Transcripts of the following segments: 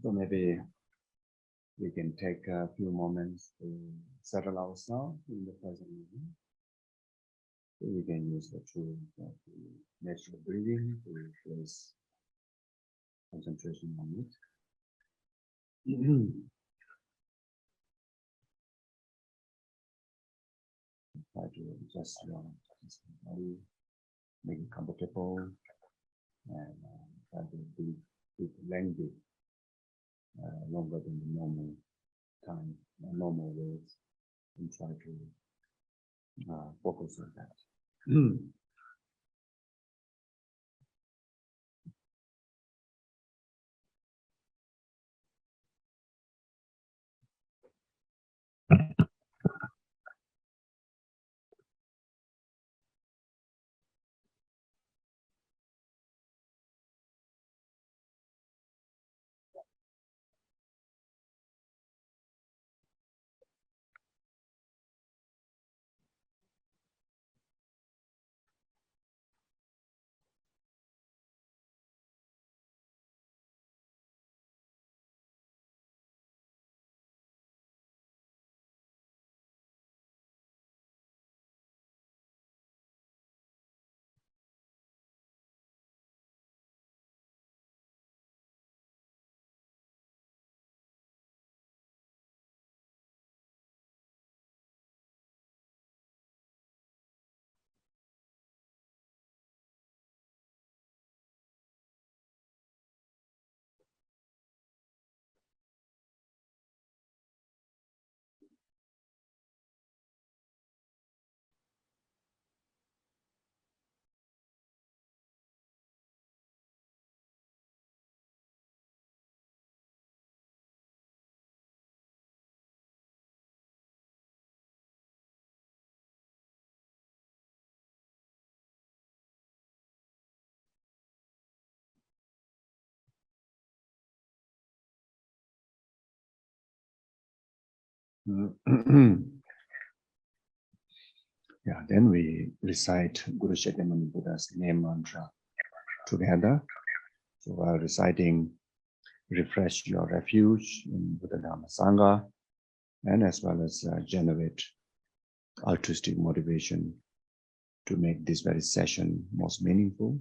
So maybe we can take a few moments to settle ourselves in the present moment. So we can use the tool of the natural breathing to place concentration on it. Try to adjust your body, make it comfortable, and try to breathe lengthy, longer than the normal time, normal ways, and try to focus on that. Yeah, then we recite Guru Shakyamuni Buddha's name mantra together. So while reciting, refresh your refuge in Buddha Dhamma Sangha, and as well as generate altruistic motivation to make this very session most meaningful.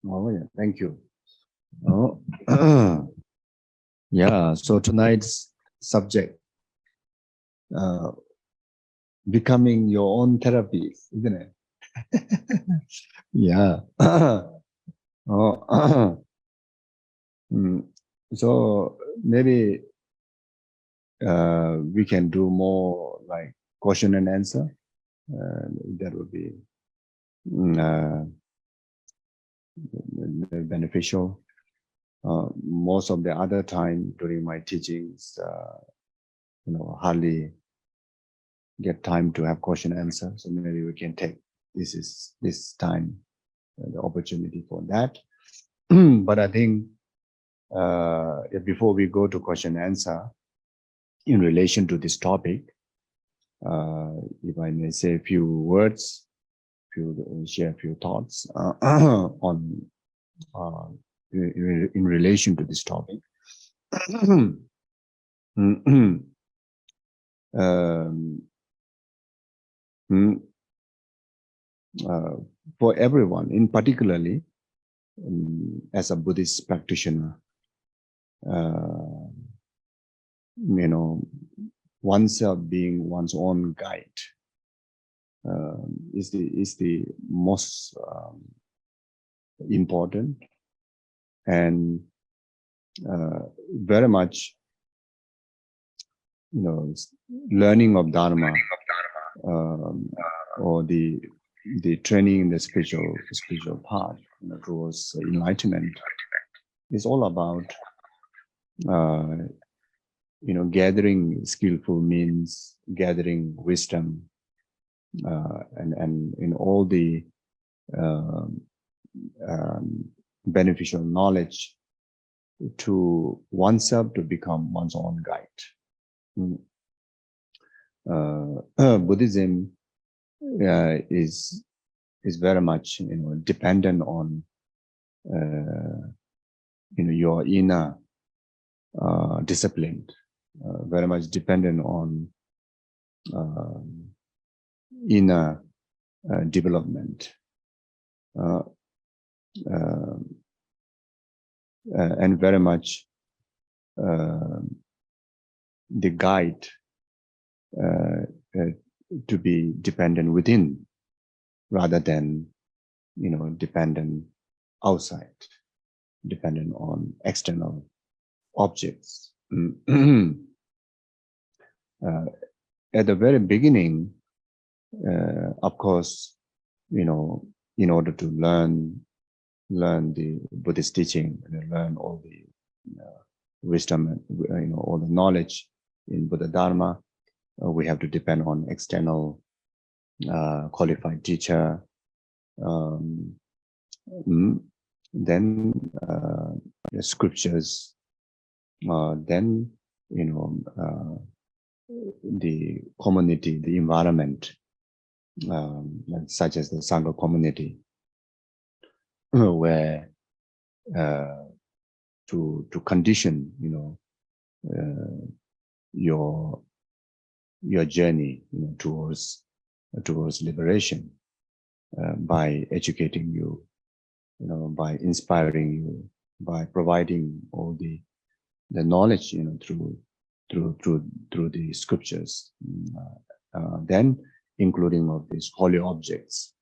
Oh yeah, thank you. Oh, yeah. So tonight's subject, becoming your own therapy, isn't it? Yeah. Oh, so maybe we can do more like question and answer. That would be uh, beneficial. Most of the other time during my teachings, hardly get time to have question and answer. So maybe we can take this time, the opportunity for that. But I think before we go to question and answer, in relation to this topic, if I may say a few words, share a few thoughts on in relation to this topic. um, for everyone, in particularly as a Buddhist practitioner, oneself being one's own guide is the most important and very much learning of Dharma or the training in the spiritual path towards enlightenment is all about gathering skillful means, gathering wisdom, and in all the beneficial knowledge to oneself to become one's own guide. Buddhism is very much dependent on your inner discipline, very much dependent on inner development, and very much the guide to be dependent within rather than dependent outside, dependent on external objects. At the very beginning, of course, in order to learn the Buddhist teaching, learn all the wisdom, all the knowledge in Buddha Dharma, we have to depend on external qualified teacher. Then the scriptures, then the community, the environment, such as the Sangha community, where to condition your journey towards liberation by educating you, by inspiring you, by providing all the knowledge through the scriptures, then including of these holy objects,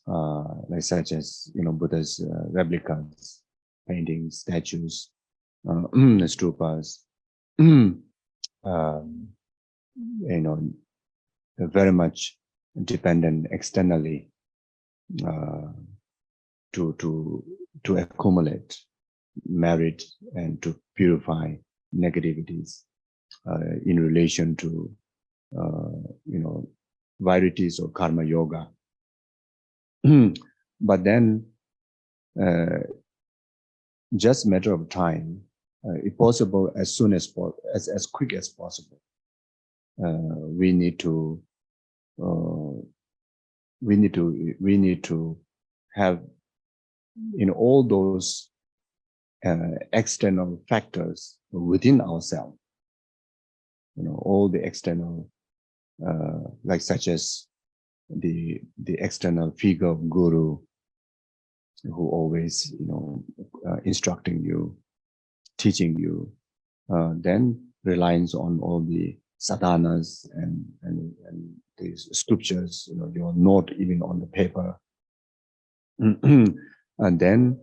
like such as Buddha's replicas, paintings, statues, stupas, very much dependent externally to accumulate merit and to purify negativities in relation to varieties of karma yoga. But then just a matter of time, if possible, as soon as as quick as possible, we need to have all those external factors within ourselves, all the external like such as the external figure of guru who always, instructing you, teaching you, then reliance on all the sadhanas and these scriptures, your note even on the paper, and then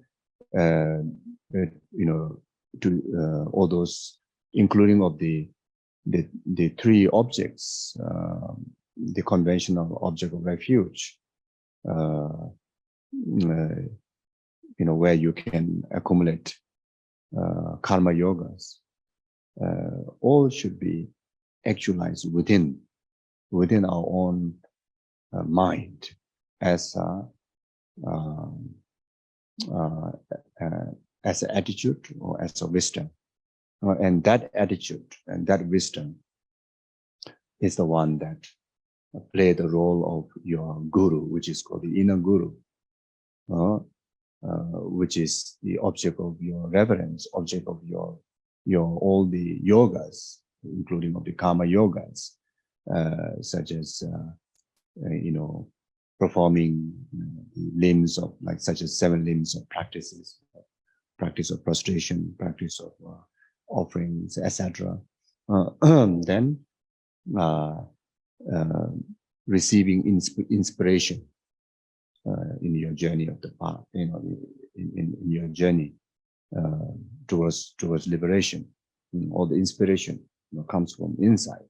to all those, including of the three objects, the conventional object of refuge, where you can accumulate karma yogas, all should be actualized within our own mind as an attitude or as a wisdom, and that attitude and that wisdom is the one that play the role of your guru, which is called the inner guru, which is the object of your reverence, object of your all the yogas, including of the karma yogas, such as performing the limbs of, like, such as 7 limbs of practices, practice of prostration, practice of offerings, etc. Then receiving inspiration in your journey of the path, in your journey towards liberation. All the inspiration comes from inside.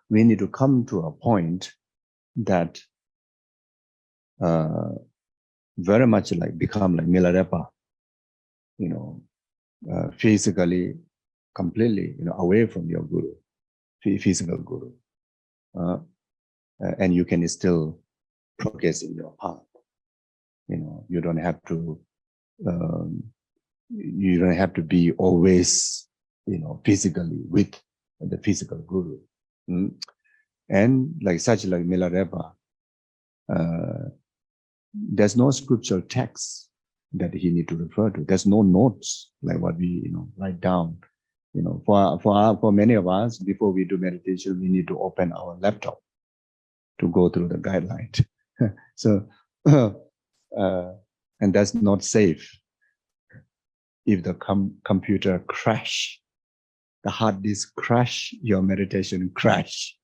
We need to come to a point that very much become like Milarepa, physically, completely, away from your guru, physical guru, and you can still progress in your path. You don't have to. You don't have to be always, physically with the physical guru. And like Milarepa, there's no scriptural text that he need to refer to. There's no notes like what we write down. For many of us, before we do meditation, we need to open our laptop to go through the guideline. So, and that's not safe. If the computer crash, the hard disk crash, your meditation crash.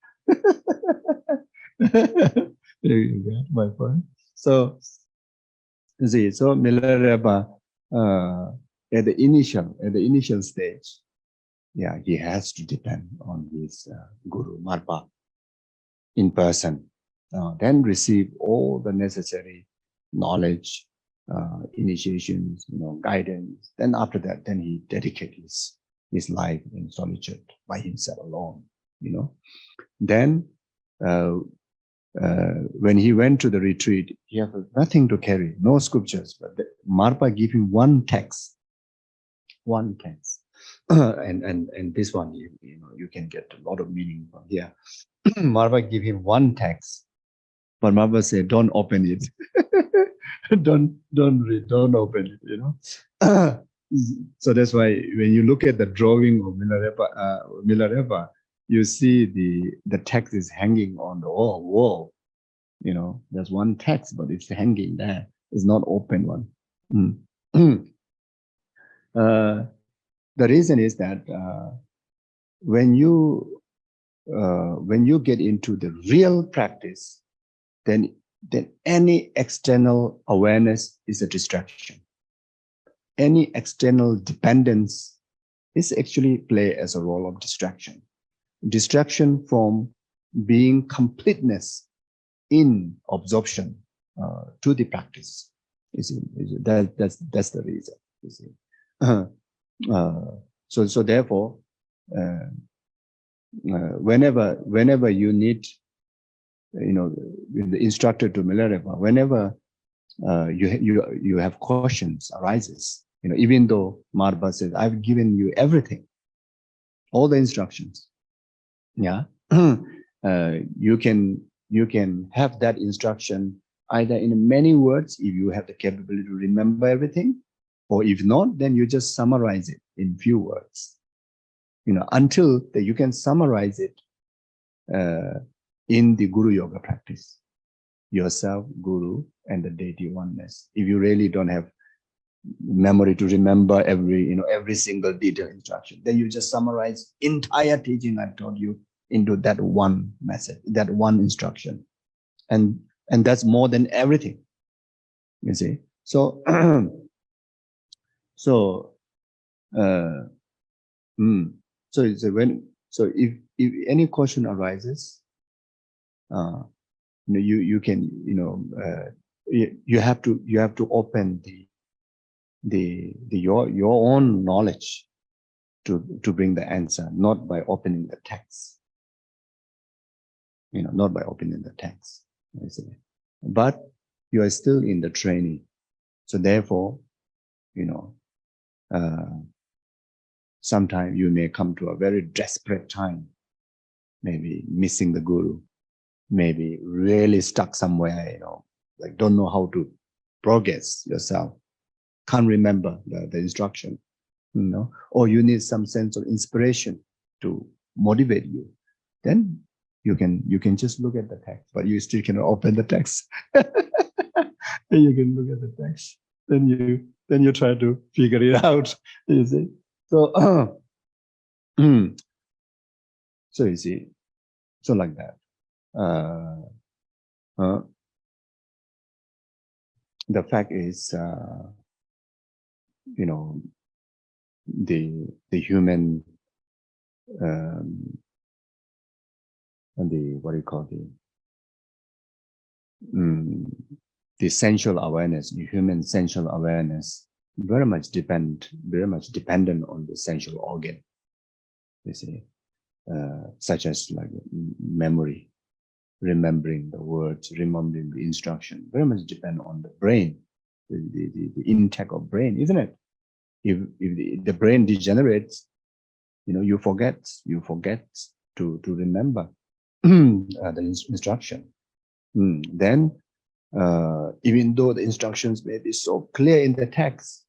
You get my point. So, you see, so Milarepa, at the initial stage, he has to depend on his guru Marpa in person, then receive all the necessary knowledge, initiations, guidance. Then after that, then he dedicates his life in solitude by himself alone. Then when he went to the retreat, he had nothing to carry, no scriptures, but Marpa gave him one text, and this one, you can get a lot of meaning from here. Marpa gave him one text, but Marpa said, "Don't open it, don't read, don't open it." So that's why when you look at the drawing of Milarepa, you see the text is hanging on the wall. There's one text, but it's hanging there. It's not open one. The reason is that when you get into the real practice, then any external awareness is a distraction. Any external dependence is actually play as a role of distraction. Distraction from being completeness in absorption to the practice. You see, that's the reason. You see, so therefore, whenever you need, the instructor to Milarepa, whenever you have questions arises, even though Marpa says, "I've given you everything, all the instructions." You can have that instruction either in many words if you have the capability to remember everything, or if not, then you just summarize it in few words. Until that you can summarize it in the Guru Yoga practice. Yourself, Guru, and the deity oneness. If you really don't have memory to remember every single detailed instruction, then you just summarize entire teaching I've taught you into that one message, that one instruction, and that's more than everything. You see, so so if any question arises, you can you have to open your own knowledge to bring the answer, not by opening the text. Not by opening the text. I see. But you are still in the training, so therefore, sometimes you may come to a very desperate time, maybe missing the Guru, maybe really stuck somewhere, like don't know how to progress yourself, can't remember the instruction, or you need some sense of inspiration to motivate you. Then you can just look at the text, but you still cannot open the text. Then you can look at the text. Then you try to figure it out. You see. So so you see, so like that. The fact is, the human, and the sensual awareness, the human sensual awareness, very much dependent on the sensual organ. You see, such as like memory, remembering the words, remembering the instruction, very much depend on the brain, the intake of brain, isn't it? If the brain degenerates, you forget to remember the instruction. Then, even though the instructions may be so clear in the text,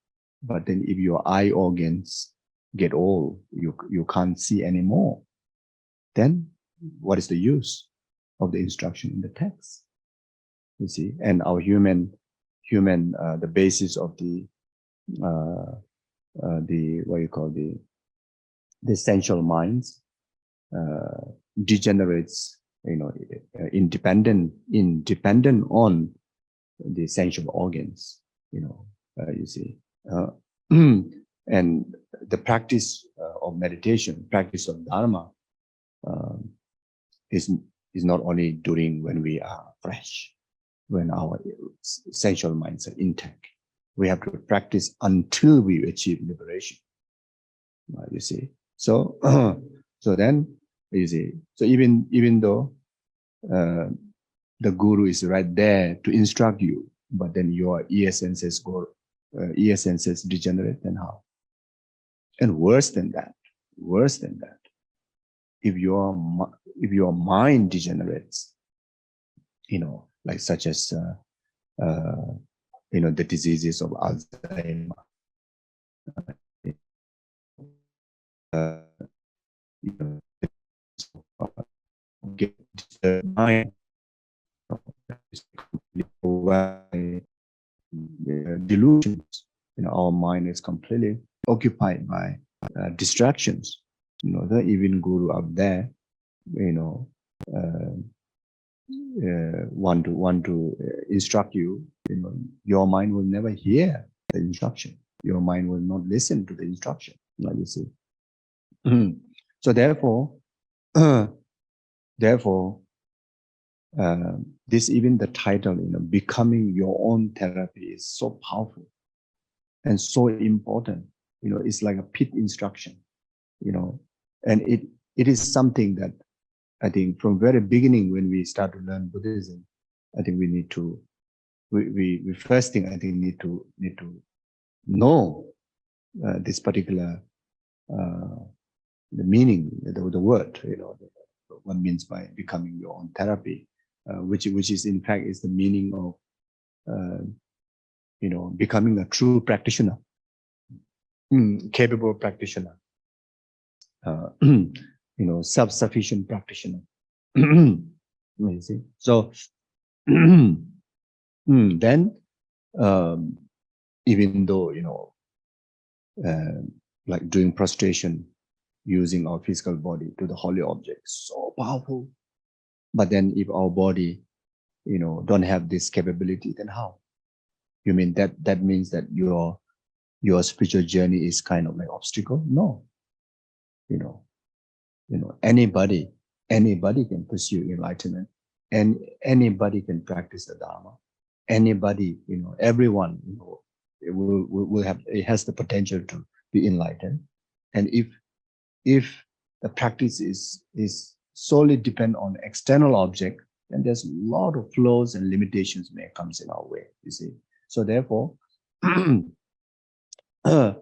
but then if your eye organs get old, you can't see anymore, then what is the use of the instruction in the text? You see, and our human, the basis of the sensual minds degenerates, independent on the sensual organs. You see, and the practice of meditation, practice of Dharma, is not only during when we are fresh, when our sensual minds are intact. We have to practice until we achieve liberation. You see, so so then you see, so even though the Guru is right there to instruct you, but then your ear senses degenerate, then how? And worse than that, if your mind degenerates, like such as the diseases of Alzheimer, get the mind delusions. Our mind is completely occupied by distractions. The even Guru up there, want to instruct you. Your mind will never hear the instruction. Your mind will not listen to the instruction. You see. So therefore, this, even the title, becoming your own therapy, is so powerful and so important. It's like a pit instruction. And it is something that I think from very beginning, when we start to learn Buddhism, I think we need to, we first thing I think need to know this particular the meaning, the word, what means by becoming your own therapy, which is in fact is the meaning of becoming a true practitioner, capable practitioner, self-sufficient practitioner. You see, so then even though like doing prostration using our physical body to the holy object, so powerful. But then if our body, don't have this capability, then how? You mean that means that your spiritual journey is kind of like obstacle? No, you know, anybody can pursue enlightenment, and anybody can practice the Dharma. Anybody, everyone, it has the potential to be enlightened. And if the practice is solely depend on external object, then there's a lot of flaws and limitations may comes in our way. You see, so therefore, uh,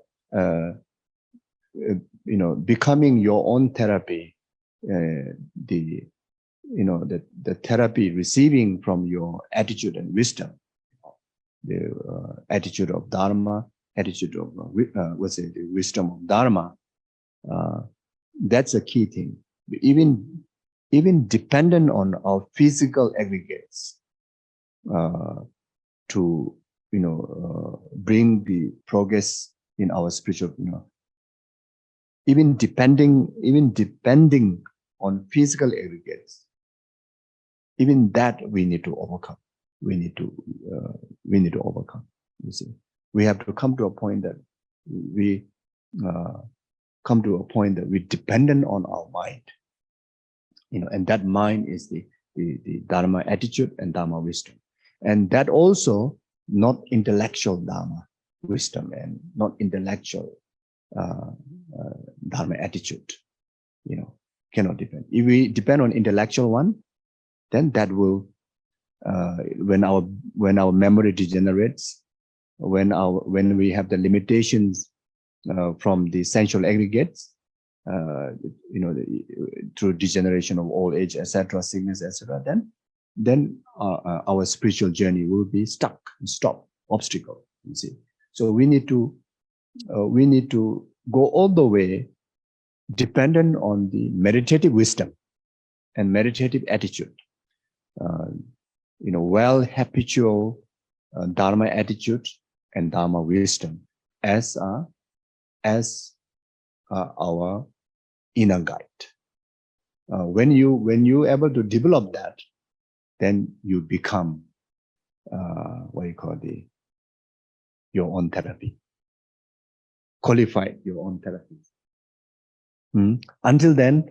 becoming your own therapy, the the therapy receiving from your attitude and wisdom, the attitude of Dharma, attitude of the wisdom of Dharma. That's a key thing. Even dependent on our physical aggregates to bring the progress in our spiritual, even depending on physical aggregates, even that we need to overcome. We need to overcome. You see, we have to come to a point that we we're dependent on our mind, and that mind is the Dharma attitude and Dharma wisdom, and that also not intellectual Dharma wisdom and not intellectual Dharma attitude, cannot depend. If we depend on intellectual one, then that will, when our memory degenerates, when we have the limitations from the sensual aggregates, through degeneration of old age, etc., sickness, etc., then our spiritual journey will be stuck, stop, obstacle. You see, so we need to go all the way, dependent on the meditative wisdom and meditative attitude. Well habitual Dharma attitude and Dharma wisdom as our inner guide. When you able to develop that, then you become your own therapy, qualified your own therapy. Until then,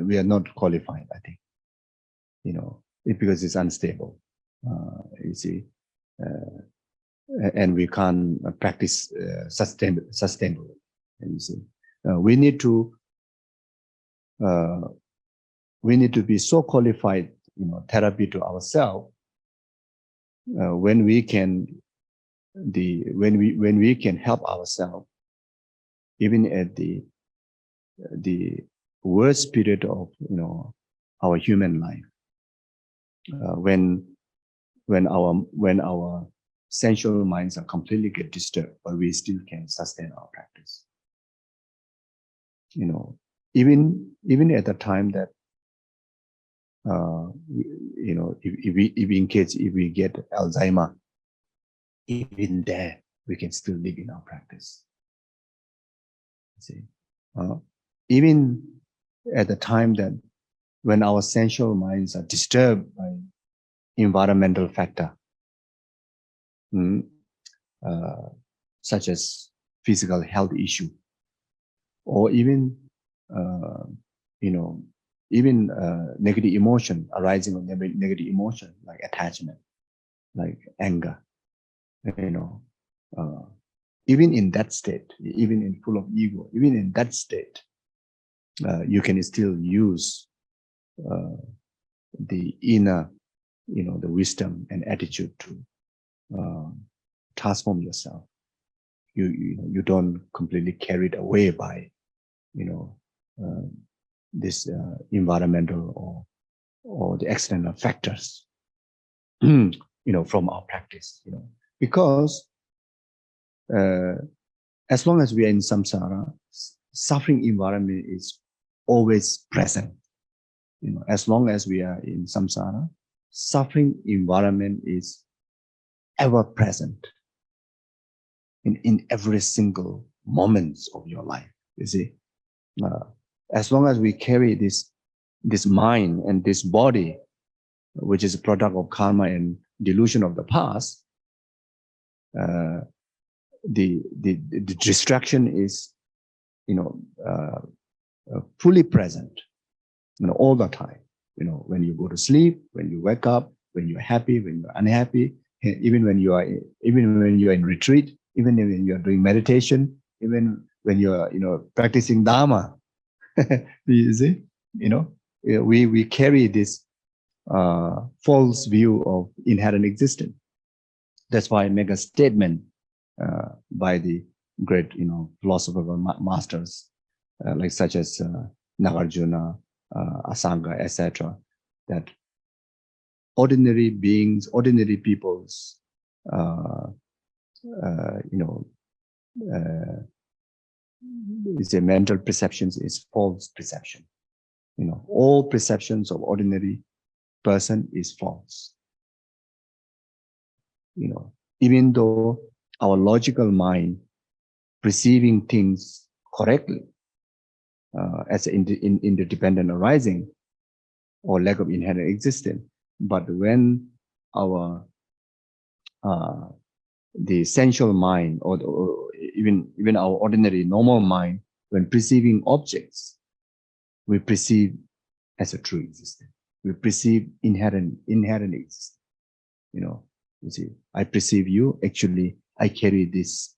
we are not qualified, I think. Because it's unstable. You see, and we can't practice sustainably. And you see, we need to be so qualified, therapy to ourselves, when we can help ourselves, even at the worst period of our human life, when our sensual minds are completely get disturbed, but we still can sustain our practice. Even at the time that if we get Alzheimer, even there we can still live in our practice. See, even at the time that when our sensual minds are disturbed by environmental factor, such as physical health issue, or even negative emotion arising of negative emotion like attachment, like anger, even in that state, even in full of ego, even in that state, you can still use the inner, the wisdom and attitude to transform yourself. You don't completely carried away by, this environmental or the external factors, from our practice, because as long as we are in samsara, suffering environment is always present. as long as we are in samsara, suffering environment is ever present in every single moments of your life. You see, as long as we carry this mind and this body, which is a product of karma and delusion of the past, the distraction is, fully present, all the time. When you go to sleep, when you wake up, when you're happy, when you're unhappy, even when you are in retreat, even when you are doing meditation, even when you are, practicing Dharma. You see, we carry this false view of inherent existence. That's why I make a statement by the great, philosopher masters, like such as Nagarjuna, Asanga, etc., that ordinary beings, ordinary peoples, the mental perceptions is false perception. All perceptions of ordinary person is false. Even though our logical mind perceiving things correctly as interdependent arising or lack of inherent existence, but when our the sensual mind or even our ordinary normal mind, when perceiving objects, we perceive as a true existence. We perceive inherent existence. You see, I perceive you, actually I carry this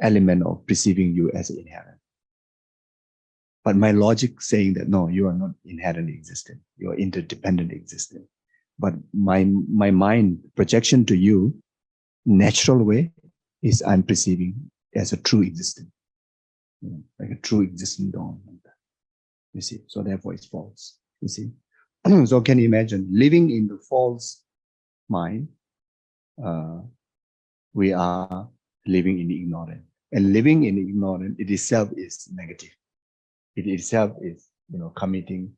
element of perceiving you as inherent. But my logic saying that no, you are not inherent existent, you are interdependent existent. But my mind projection to you, natural way, is I'm perceiving as a true existence, like a true existing dawn. You see, so therefore it's false. You see, so can you imagine living in the false mind? We are living in ignorance, and living in ignorance, it itself is negative. It itself is, committing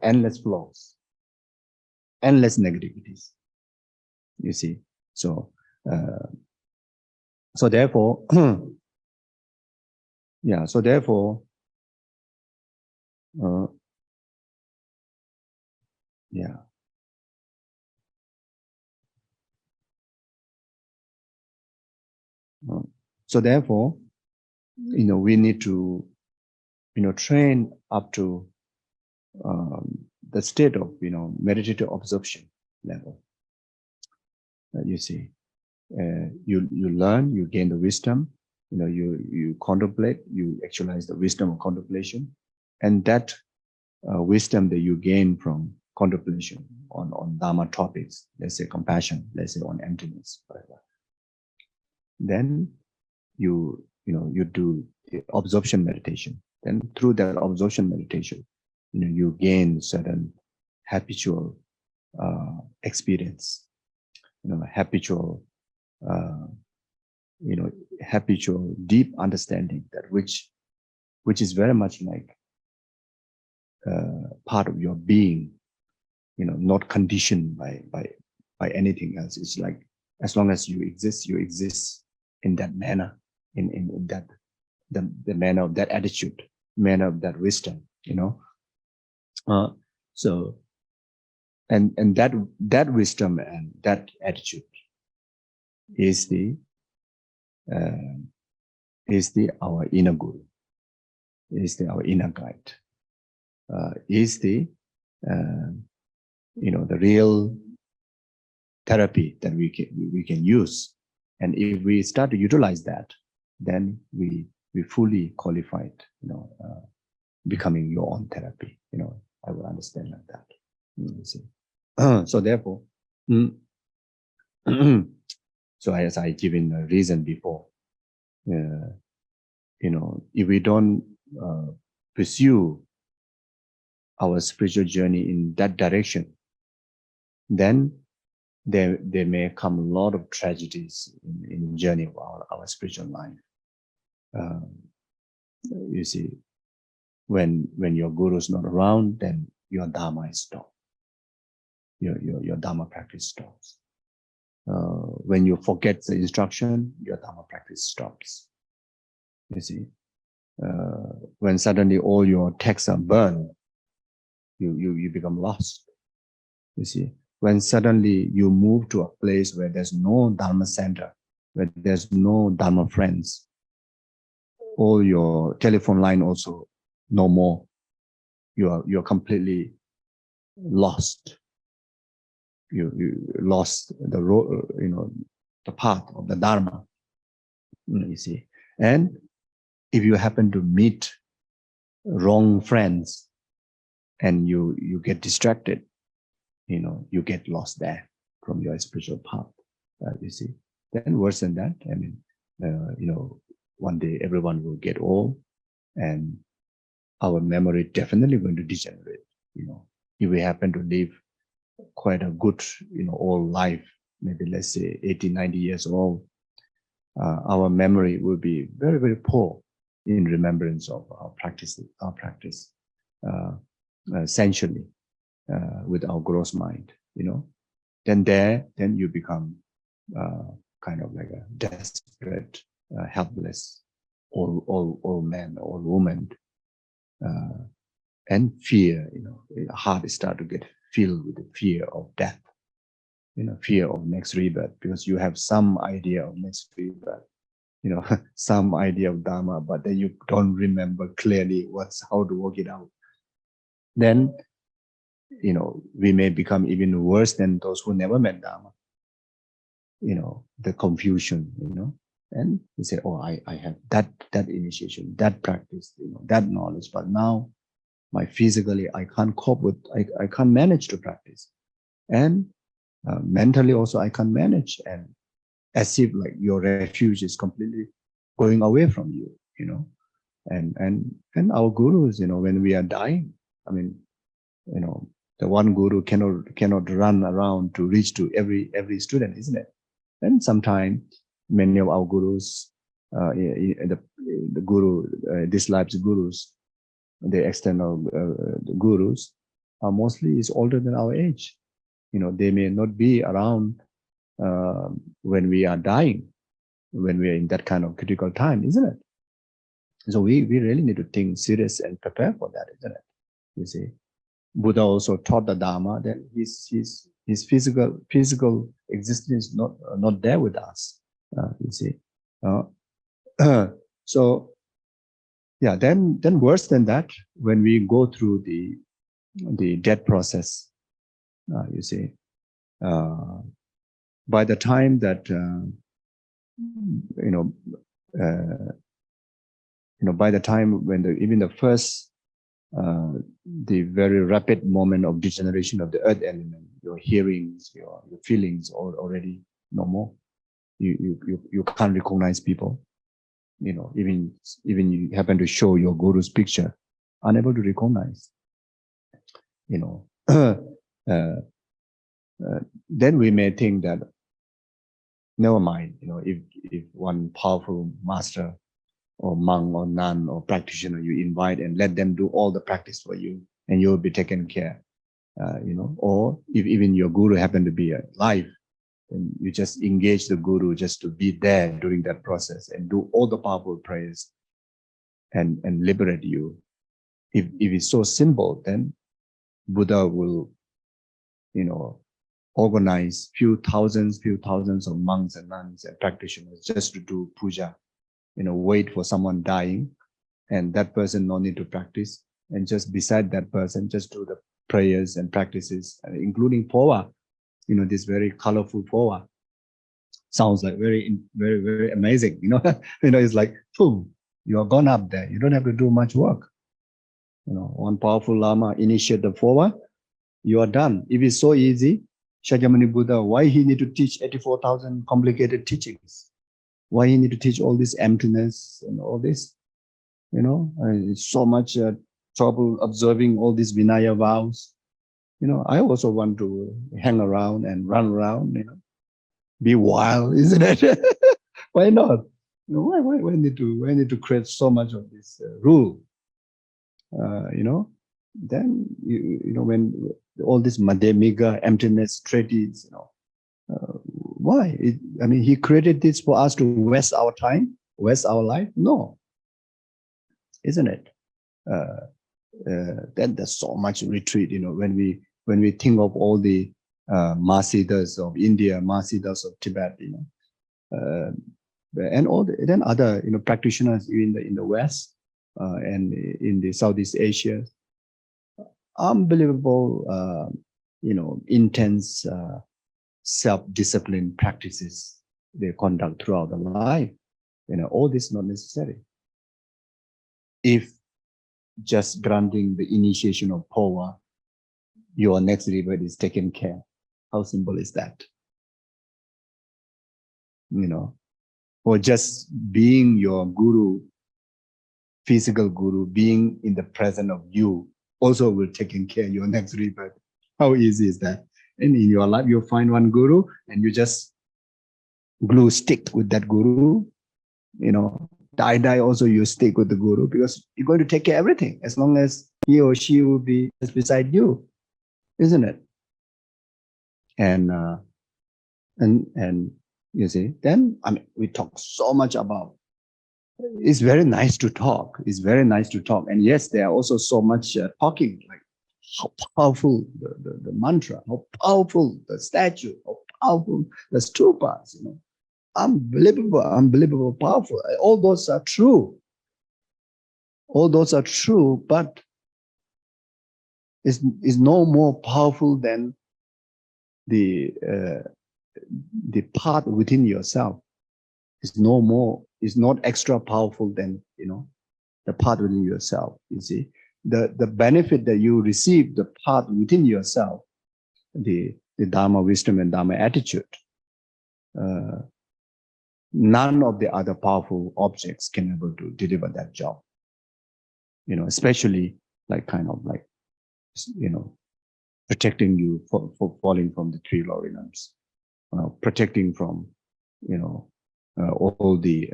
endless flaws, endless negativities. You see, so therefore, yeah. So therefore, yeah. So therefore, we need to, train up to the state of, meditative absorption level. You see, you learn, you gain the wisdom, you contemplate, you actualize the wisdom of contemplation, and that wisdom that you gain from contemplation on Dharma topics, let's say compassion, let's say on emptiness, whatever. Then you do the absorption meditation. Then through that absorption meditation, you gain certain habitual experience, habitual, habitual deep understanding, that which is very much like part of your being, not conditioned by anything else. It's like, as long as you exist in that manner, in that the manner of that attitude, manner of that wisdom, so and that wisdom and that attitude is our inner guru, is our inner guide, is the real therapy that we can use. And if we start to utilize that, then we fully qualified, becoming your own therapy. I will understand like that. You see. So therefore, so as I given a reason before, if we don't pursue our spiritual journey in that direction, then there may come a lot of tragedies in the journey of our spiritual life. You see, when your guru is not around, then your Dharma is stopped. Your Dharma practice stops. When you forget the instruction, your Dharma practice stops. You see, when suddenly all your texts are burned, you become lost. You see, when suddenly you move to a place where there's no Dharma center, where there's no Dharma friends, all your telephone line also no more. You're completely lost. You lost the road, the path of the Dharma. You see, and if you happen to meet wrong friends and you get distracted, you get lost there from your spiritual path. You see, then worse than that, I mean, one day everyone will get old, and our memory definitely going to degenerate. If we happen to live quite a good, old life, maybe let's say 80, 90 years old, our memory will be very, very poor in remembrance of our practice, essentially, with our gross mind, then you become kind of like a desperate, helpless old man or woman, and fear, your heart start to get filled with the fear of death, fear of next rebirth, because you have some idea of next rebirth, some idea of Dharma, but then you don't remember clearly how to work it out. Then, we may become even worse than those who never met Dharma. The confusion, and you say, oh, I have that initiation, that practice, that knowledge, but now physically I can't cope with, I can't manage to practice, and mentally also I can't manage, and as if like your refuge is completely going away from you, and our gurus, when we are dying, I mean, the one guru cannot run around to reach to every student, isn't it? And sometimes many of our gurus, the guru, this life's gurus, the external the gurus, are mostly is older than our age. They may not be around when we are dying, when we are in that kind of critical time, isn't it? So we really need to think serious and prepare for that, isn't it? You see, Buddha also taught the Dharma, that his physical existence is not there with us. You see, so yeah. Then worse than that, when we go through the death process, you see, by the time that by the time when even the first the very rapid moment of degeneration of the earth element, your hearings, your feelings already no more. You can't recognize people. Even you happen to show your guru's picture, unable to recognize. Then we may think that, never mind. If one powerful master or monk or nun or practitioner you invite and let them do all the practice for you, and you will be taken care. Or if even your guru happen to be alive, and you just engage the guru just to be there during that process and do all the powerful prayers and liberate you. If it's so simple, then Buddha will, organize few thousands of monks and nuns and practitioners just to do puja, wait for someone dying, and that person no need to practice, and just beside that person just do the prayers and practices, including pova, this very colorful pova. Sounds like very, very, very amazing, it's like, boom, you are gone up there. You don't have to do much work. One powerful Lama initiate the pova, you are done. If it's so easy, Shakyamuni Buddha, why he need to teach 84,000 complicated teachings? Why he need to teach all this emptiness and all this? It's so much trouble observing all these Vinaya vows. I also want to hang around and run around, be wild, isn't it? Why not? Why need to create so much of this rule? then you know, when all this mademiga, emptiness, treaties, you know, why? I mean, he created this for us to waste our time, waste our life? No, isn't it? Then there's so much retreat, you know, when we think of all the Mahasiddhas of India, Mahasiddhas of Tibet, you know, and all then other, you know, practitioners in the West and in the Southeast Asia, unbelievable, you know, intense self-discipline practices they conduct throughout the life. You know, all this not necessary. If just granting the initiation of Powa, your next rebirth is taken care. How simple is that? You know, or just being your guru, physical guru, being in the presence of you, also will taking care of your next rebirth. How easy is that? And in your life, you find one guru and you just glue stick with that guru. You know, die also you stick with the guru because you're going to take care of everything as long as he or she will be just beside you, isn't it? And you see, then I mean, we talk so much about. It's very nice to talk. It's very nice to talk, and yes, there are also so much talking, like how powerful the mantra, how powerful the statue, how powerful the stupas. You know, unbelievable powerful. All those are true. All those are true, but is no more powerful than the part within yourself. Is no more, is not extra powerful than, you know, the part within yourself. You see, the benefit that you receive, the part within yourself, the Dharma wisdom and Dharma attitude. None of the other powerful objects can able to deliver that job. You know, especially like kind of like, you know, protecting you for falling from the three laureates, protecting from, you know, all the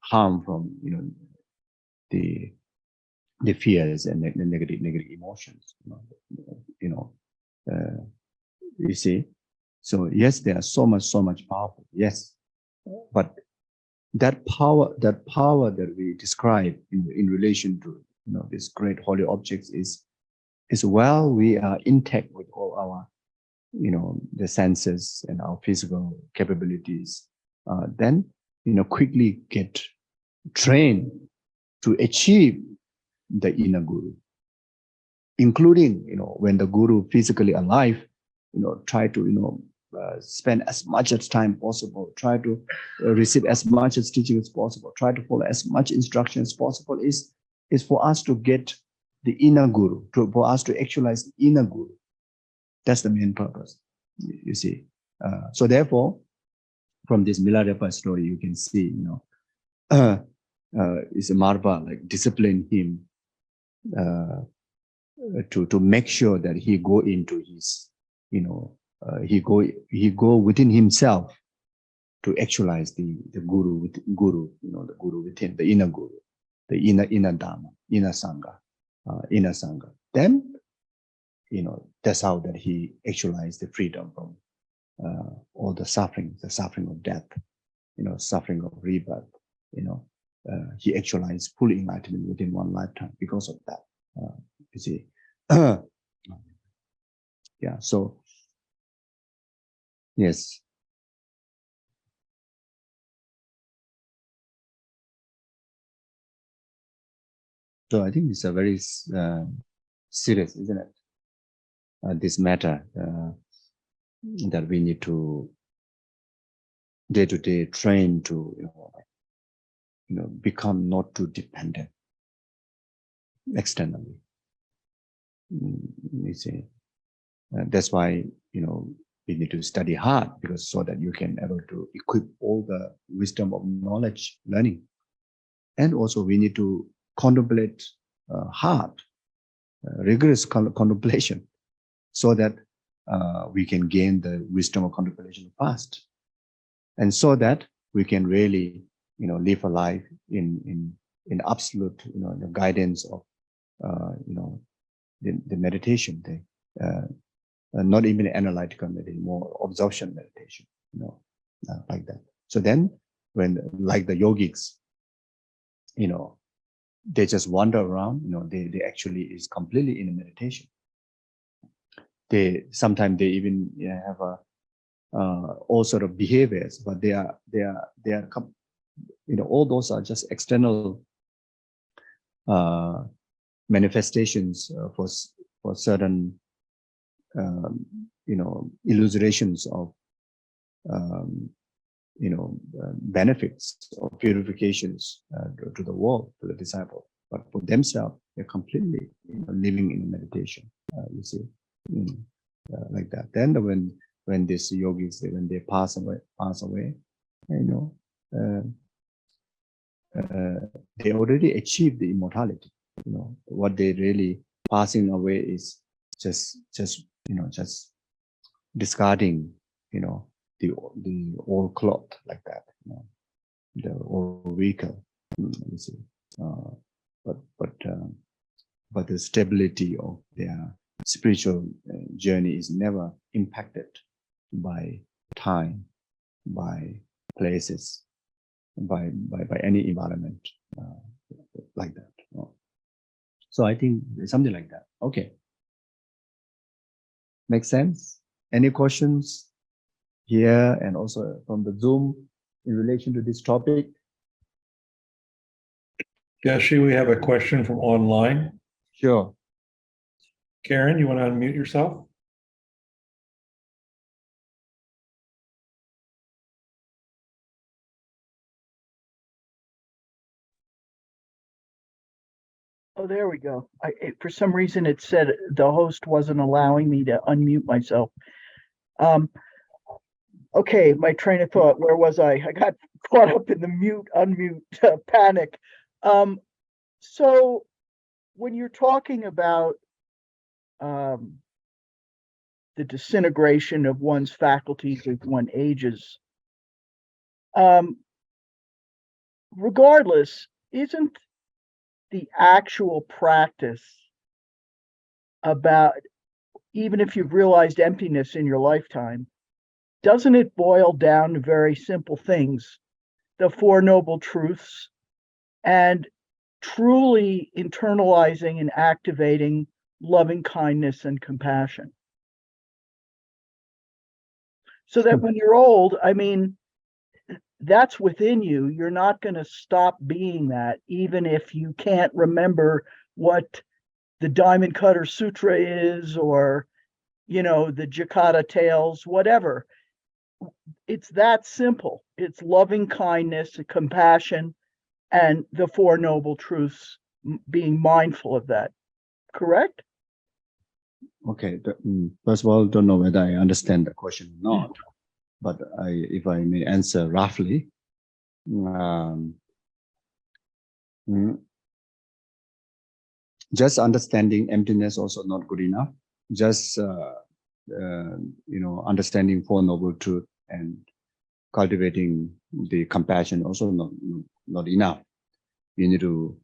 harm from, you know, the fears and the negative emotions. You know, you see. So yes, they are so much powerful. Yes, but that power that we describe in relation to, you know, these great holy objects is while we are intact with all our, you know, the senses and our physical capabilities, then, you know, quickly get trained to achieve the inner guru, including, you know, when the guru physically alive, you know, try to, you know, spend as much as time possible, try to receive as much as teaching as possible, try to follow as much instruction as possible, is for us to get the inner guru, for us to actualize the inner guru. That's the main purpose, you see. So therefore, from this Milarepa story, you can see, you know, is a marva, like discipline him to make sure that he go into his, you know, he go within himself to actualize the guru, you know, the guru within, the inner guru, the inner dharma, inner sangha. Then, you know, that's how that he actualized the freedom from all the suffering of death, you know, suffering of rebirth. You know, he actualized full enlightenment within one lifetime because of that. You see, yeah. So yes. So I think it's a very serious, isn't it? This matter that we need to day-to-day train to, you know, become not too dependent externally. You see, that's why, you know, we need to study hard, because so that you can able to equip all the wisdom of knowledge, learning, and also we need to contemplate hard, rigorous contemplation, so that we can gain the wisdom of contemplation fast, and so that we can really, you know, live a life in absolute, you know, the guidance of, you know, the meditation, not even analytical meditation, more absorption meditation, like that. So then when, like the yogics, they just wander around, they actually is completely in a meditation. Sometimes they even have all sort of behaviors, but they are all those are just external manifestations for certain illustrations of benefits or purifications to the world, to the disciple. But for themselves, they're completely living in meditation. You see, like that. Then when these yogis, when they pass away, they already achieved the immortality. What they really passing away is just discarding, the old cloth, like that, the old vehicle. You see, but the stability of their spiritual journey is never impacted by time, by places, by any environment, like that. So I think something like that. Okay. Makes sense? Any questions here and also from the Zoom in relation to this topic? Geshe, we have a question from online. Sure. Karen, you want to unmute yourself? Oh, there we go. For some reason, it said the host wasn't allowing me to unmute myself. Okay, my train of thought, where was I? I got caught up in the unmute panic. So when you're talking about the disintegration of one's faculties as one ages, regardless, isn't the actual practice about, even if you've realized emptiness in your lifetime, doesn't it boil down to very simple things, the Four Noble Truths, and truly internalizing and activating loving kindness and compassion? So that when you're old, I mean, that's within you. You're not going to stop being that, even if you can't remember what the Diamond Cutter Sutra is, or, the Jakata Tales, whatever. It's that simple. It's loving kindness, compassion, and the Four Noble Truths, being mindful of that. Correct? Okay. First of all, don't know whether I understand the question or not, but if I may answer roughly, just understanding emptiness also not good enough. Just understanding Four Noble Truth and cultivating the compassion also not enough. You need to,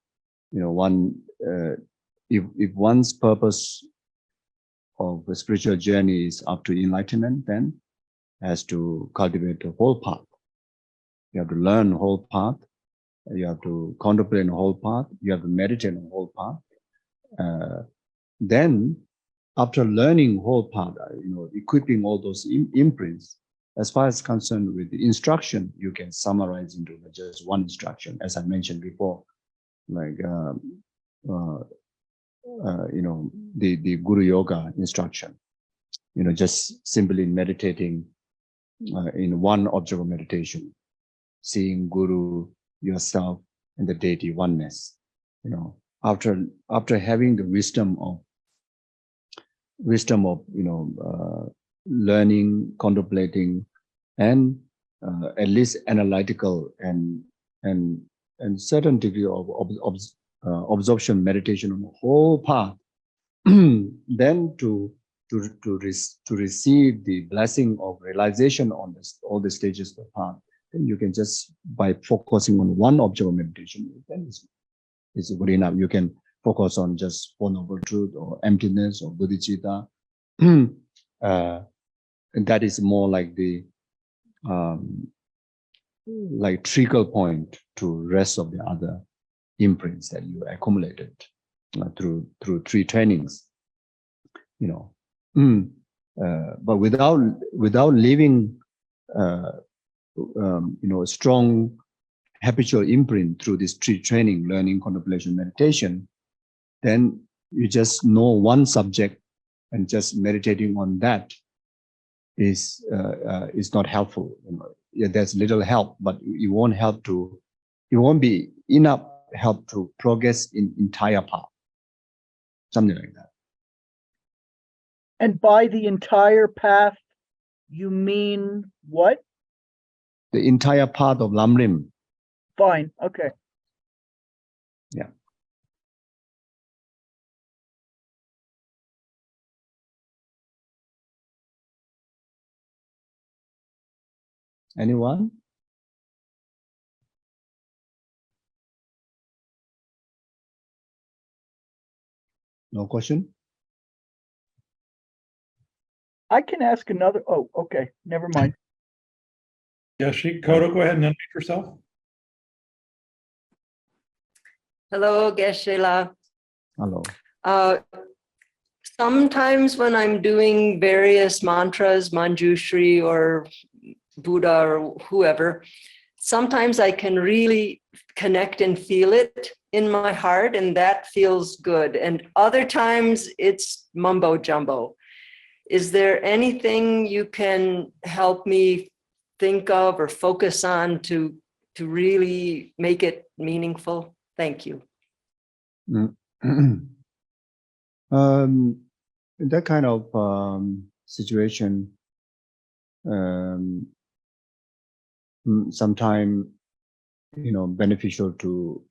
if one's purpose of the spiritual journey is up to enlightenment, then has to cultivate the whole path. You have to learn the whole path. You have to contemplate the whole path. You have to meditate on the whole path. Then, after learning the whole path, equipping all those imprints, as far as concerned with the instruction, you can summarize into just one instruction, as I mentioned before, like the Guru Yoga instruction. Just simply meditating in one object of meditation, seeing Guru, yourself, and the deity oneness. After having the wisdom of learning, contemplating, and at least analytical and certain degree of absorption meditation on the whole path, then to receive the blessing of realization on all the stages of the path, then you can just, by focusing on one object of meditation, then it's good enough. You can focus on just Four Noble Truth or emptiness or bodhicitta. And that is more like the like trickle point to rest of the other imprints that you accumulated through three trainings, you know. But without leaving you know, a strong habitual imprint through this three training, learning, contemplation, meditation, then you just know one subject and just meditating on that is not helpful. You know, yeah, there's little help, but it won't be enough help to progress in entire path. Something like that. And by the entire path, you mean what? The entire path of Lamrim. Fine. Okay. Yeah. Anyone? No question? I can ask another. Oh, okay. Never mind. Geshe, Kodo, go ahead and unmute yourself. Hello, Geshe-la. Hello. Sometimes when I'm doing various mantras, Manjushri or Buddha or whoever, sometimes I can really connect and feel it in my heart, and that feels good. And other times it's mumbo jumbo. Is there anything you can help me think of or focus on to really make it meaningful? Thank you. In that kind of situation, sometimes, you know, beneficial to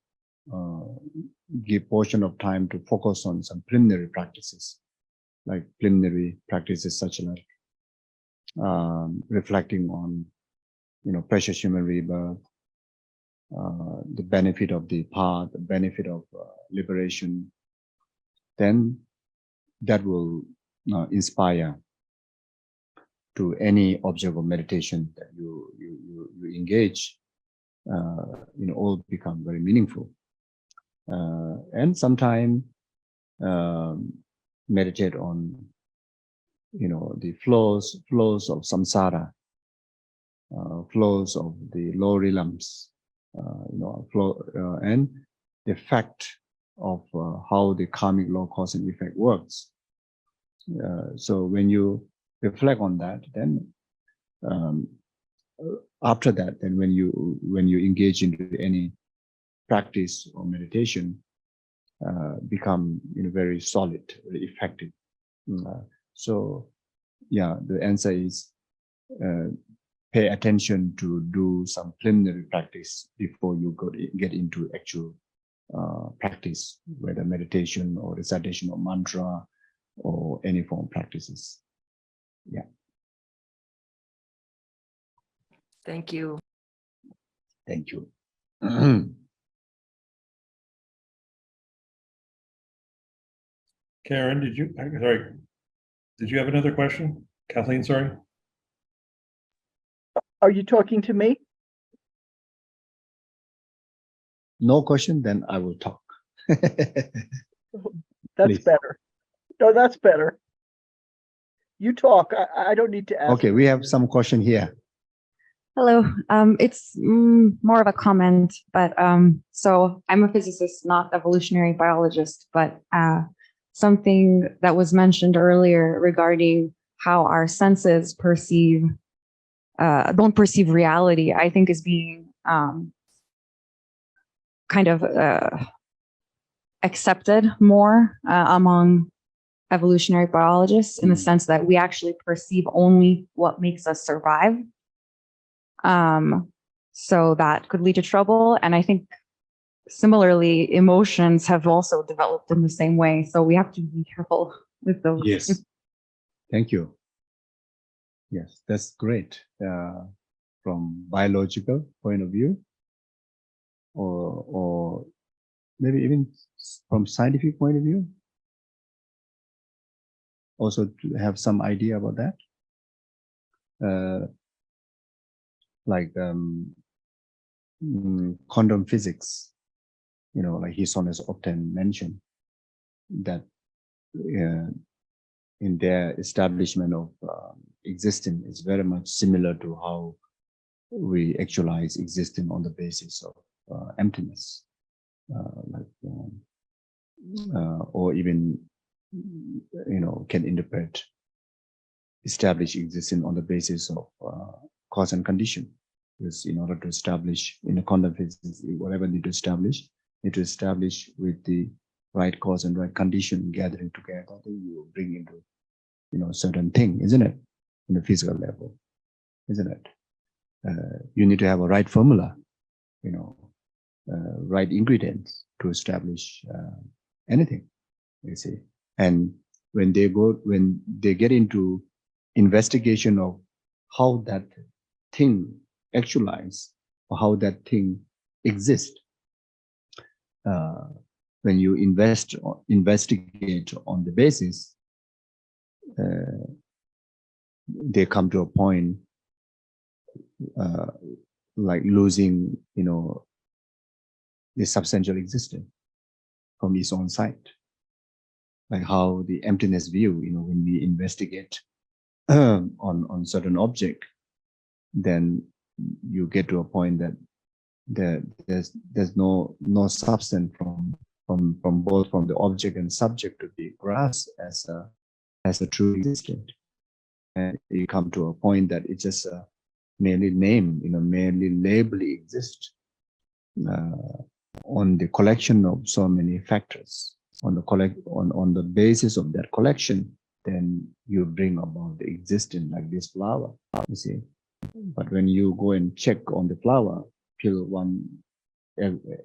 give portion of time to focus on some preliminary practices, like preliminary practices such like reflecting on, you know, precious human rebirth, the benefit of the path, the benefit of liberation. Then that will inspire to any object of meditation that you engage. You know, all become very meaningful. And sometimes meditate on, you know, the flows of samsara, flows of the lower realms, you know, flow, and the fact of how the karmic law cause and effect works. So when you reflect on that, then after that, then when you engage into any practice or meditation, become, you know, very solid, very effective. So yeah, the answer is pay attention to do some preliminary practice before you get into actual practice, whether meditation or recitation of mantra or any form of practices. Yeah. Thank you. Thank you. Karen, did you have another question? Kathleen, sorry. Are you talking to me? No question, then I will talk. That's Please. better. No, that's better. You talk. I don't need to ask. Okay, we have some question here. Hello. It's more of a comment, but so I'm a physicist, not evolutionary biologist, but something that was mentioned earlier regarding how our senses don't perceive reality, I think is being kind of accepted more among evolutionary biologists, in the sense that we actually perceive only what makes us survive. So that could lead to trouble. And I think similarly, emotions have also developed in the same way. So we have to be careful with those. Yes. Thank you. Yes, that's great. From biological point of view, or maybe even from scientific point of view, also to have some idea about that. Like quantum physics, like his son has often mentioned that in their establishment of existence is very much similar to how we actualize existence on the basis of emptiness, or even can interpret establish existence on the basis of cause and condition. Because in order to establish in a quantum physics, whatever need to establish with the right cause and right condition gathering together, then you bring into certain thing, isn't it? In the physical level, isn't it? You need to have a right formula, right ingredients to establish anything, you see. And when they get into investigation of how that thing actualize or how that thing exists, when you investigate on the basis, they come to a point like losing, the substantial existence from its own side. Like how the emptiness view, when we investigate on certain object, then you get to a point that there's no substance from both from the object and subject to be grasped as a true existence. And you come to a point that it's just merely name, merely labelly exist on the collection of so many factors. On the basis of that collection, then you bring about the existence like this flower, you see. But when you go and check on the flower, peel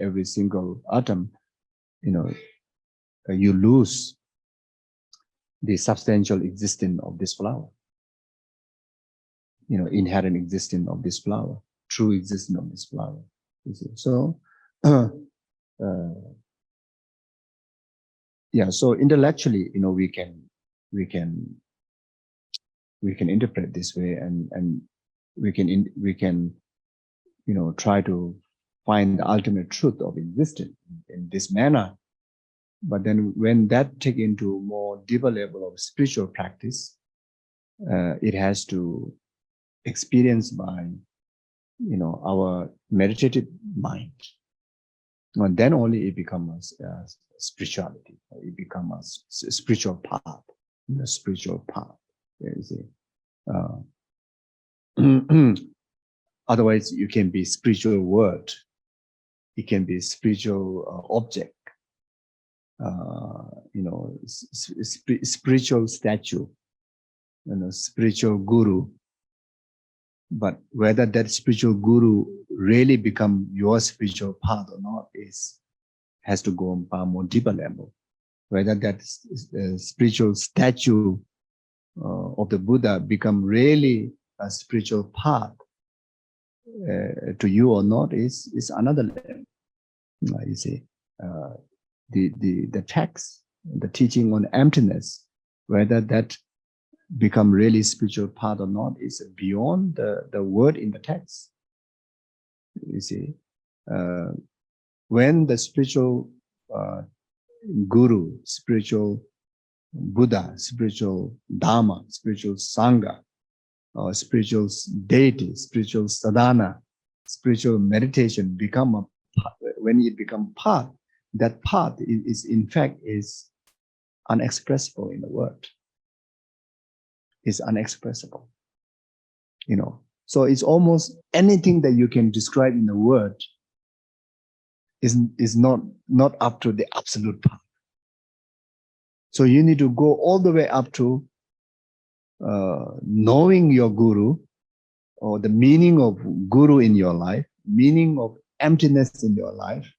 every single atom, you lose the substantial existence of this flower, inherent existence of this flower, true existence of this flower, you see. So so intellectually, we can interpret this way, and we can try to find the ultimate truth of existence in this manner. But then when that take into more deeper level of spiritual practice, it has to experience by our meditative mind, and then only it becomes spirituality. It becomes a spiritual path, spiritual path. You see. Otherwise, you can be spiritual word. It can be spiritual object. Spiritual statue. Spiritual guru. But whether that spiritual guru really become your spiritual path or not has to go on a more deeper level. Whether that spiritual statue of the Buddha become really a spiritual path to you or not is another level. You see, the text, the teaching on emptiness, whether that become really spiritual path or not is beyond the word in the text. You see, when the spiritual guru, spiritual Buddha, spiritual Dharma, spiritual Sangha, or spiritual deity, spiritual sadhana, spiritual meditation when it become path, that path is in fact is unexpressible in the word. Is unexpressible. So it's almost anything that you can describe in the word is not up to the absolute path. So you need to go all the way up to knowing your guru, or the meaning of guru in your life, meaning of emptiness in your life,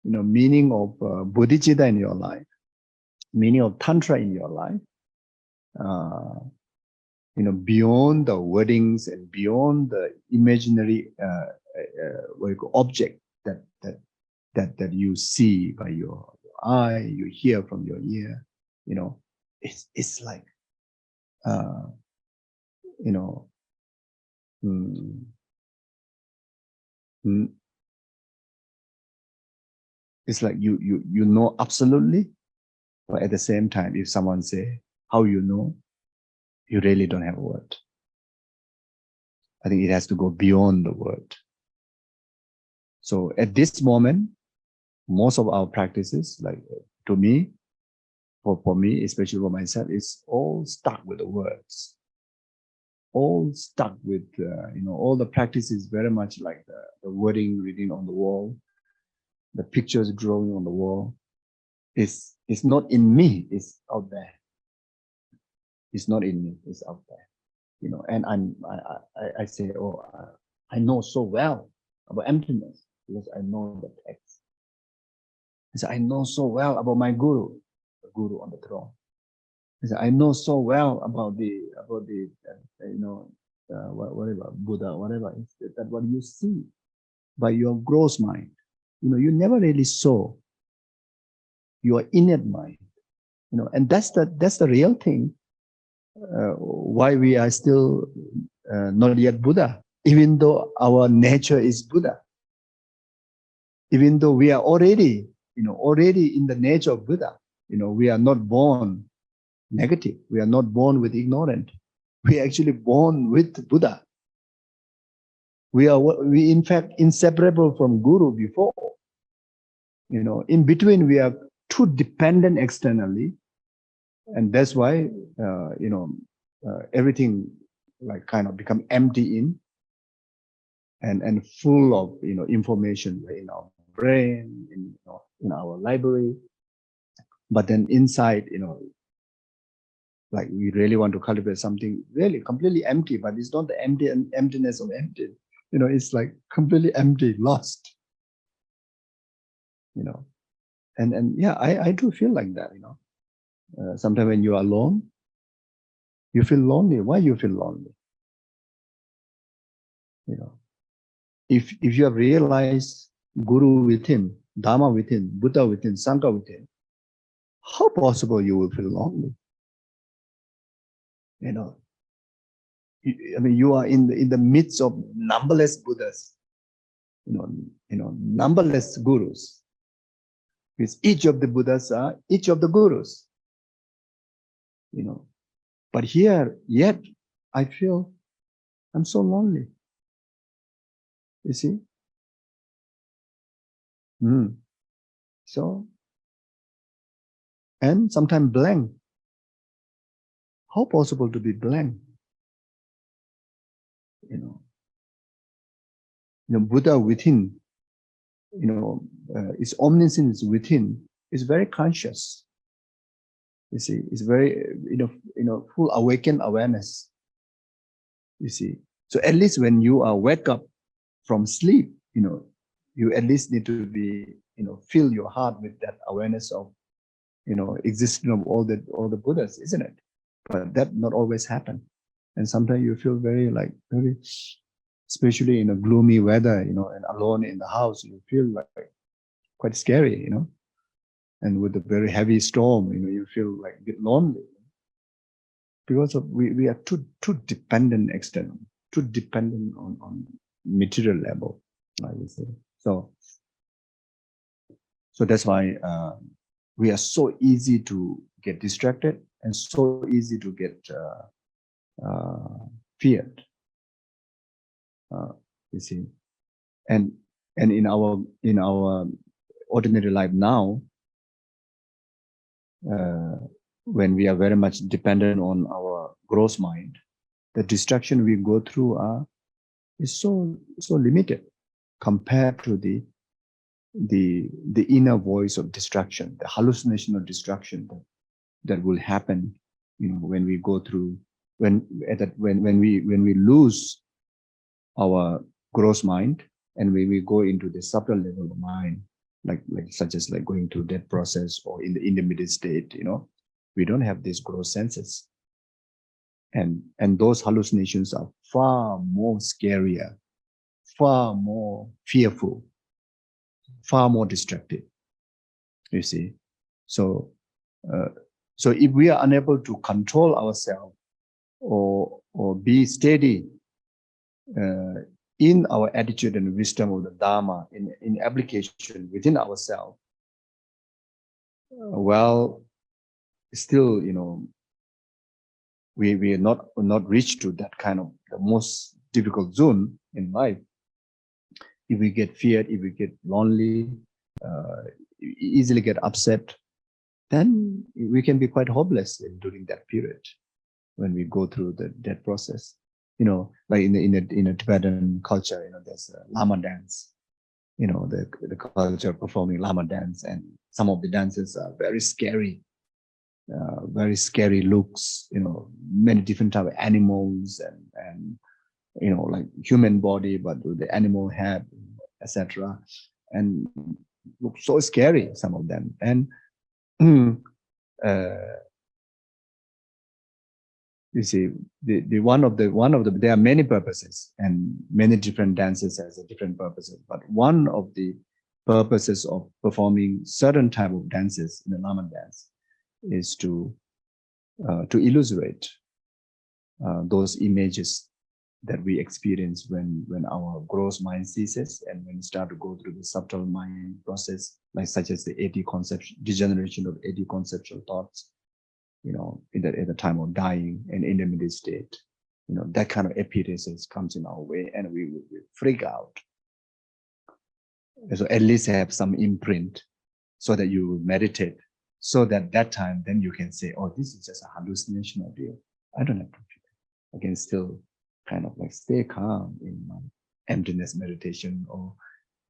meaning of bodhicitta in your life, meaning of tantra in your life, beyond the wordings and beyond the imaginary object that that you see by your eye, you hear from your ear, you know, it's like, you know, it's like you know absolutely, but at the same time, if someone say how you know, you really don't have a word. I think it has to go beyond the word. So at this moment, most of our practices, like to me, for me, especially for myself, it's all stuck with the words. All stuck with, you know, all the practices very much like the wording reading on the wall, the pictures drawing on the wall. It's not in me, it's out there. It's not in me, it's out there. You know, and I say, oh, I know so well about emptiness because I know the text. I say, I know so well about my guru, the guru on the throne. I say, I know so well about the you know, whatever Buddha, whatever. It's that what you see by your gross mind. You know, you never really saw your innate mind. You know, and that's the real thing. Why we are still not yet Buddha, even though our nature is Buddha, even though we are already, you know, already in the nature of Buddha. You know, we are not born negative. We are not born with ignorant. We are actually born with Buddha. We in fact inseparable from Guru before. You know, in between we are too dependent externally, and that's why you know, everything like kind of become empty and full of, you know, information in our brain, you know, in our library. But then inside, you know, like we really want to cultivate something really completely empty, but it's not the emptiness of empty. You know, it's like completely empty, lost. You know, and yeah, I do feel like that. You know, sometimes when you are alone, you feel lonely. Why you feel lonely? You know, if you have realized Guru within, Dharma within, Buddha within, Sangha within, how possible you will feel lonely? You know, I mean, you are in the midst of numberless Buddhas, you know, numberless gurus. Because each of the Buddhas are each of the gurus. You know, but here, yet, I feel I'm so lonely. You see? So, and sometimes blank. How possible to be blank? You know, Buddha within, you know, its omniscience within is very conscious. You see, it's very, you know, full awakened awareness. You see, so at least when you are wake up from sleep, you know, you at least need to be, you know, fill your heart with that awareness of, you know, existence of all the Buddhas, isn't it? But that not always happen, and sometimes you feel very, especially in a gloomy weather, you know, and alone in the house, you feel like quite scary, you know, and with a very heavy storm, you know, you feel like a bit lonely because of we are too dependent external, too dependent on material level, I would say. So that's why we are so easy to get distracted and so easy to get feared. You see, and in our ordinary life now, when we are very much dependent on our gross mind, the distraction we go through is so limited compared to the inner voice of distraction, the hallucination of distraction that will happen, you know, when we go through, when we lose our gross mind and when we go into the subtle level of mind, like such as like going through that process or in the intermediate state, you know, we don't have these gross senses, and those hallucinations are far more scarier, far more fearful, far more destructive. You see, so so if we are unable to control ourselves or be steady in our attitude and wisdom of the Dharma in application within ourselves, well, still, you know, we are not reached to that kind of the most difficult zone in life. If we get feared, if we get lonely, easily get upset, then we can be quite hopeless during that period when we go through that process. You know, like in a Tibetan culture, you know, there's a Lama dance. You know, the culture of performing Lama dance, and some of the dances are very scary looks. You know, many different type of animals and you know, like human body, but with the animal head, etc. And look so scary, some of them. And you see, the one of the there are many purposes, and many different dances has a different purposes. But one of the purposes of performing certain type of dances in the Lama dance is to illustrate those images that we experience when our gross mind ceases, and when we start to go through the subtle mind process, like such as the 80 conception, degeneration of 80 conceptual thoughts, you know, at the time of dying and intermediate state. You know, that kind of appearances comes in our way, and we freak out. So at least have some imprint, so that you meditate, so that time then you can say, oh, this is just a hallucination of you. I don't have to feel. I can still kind of like stay calm in my emptiness meditation, or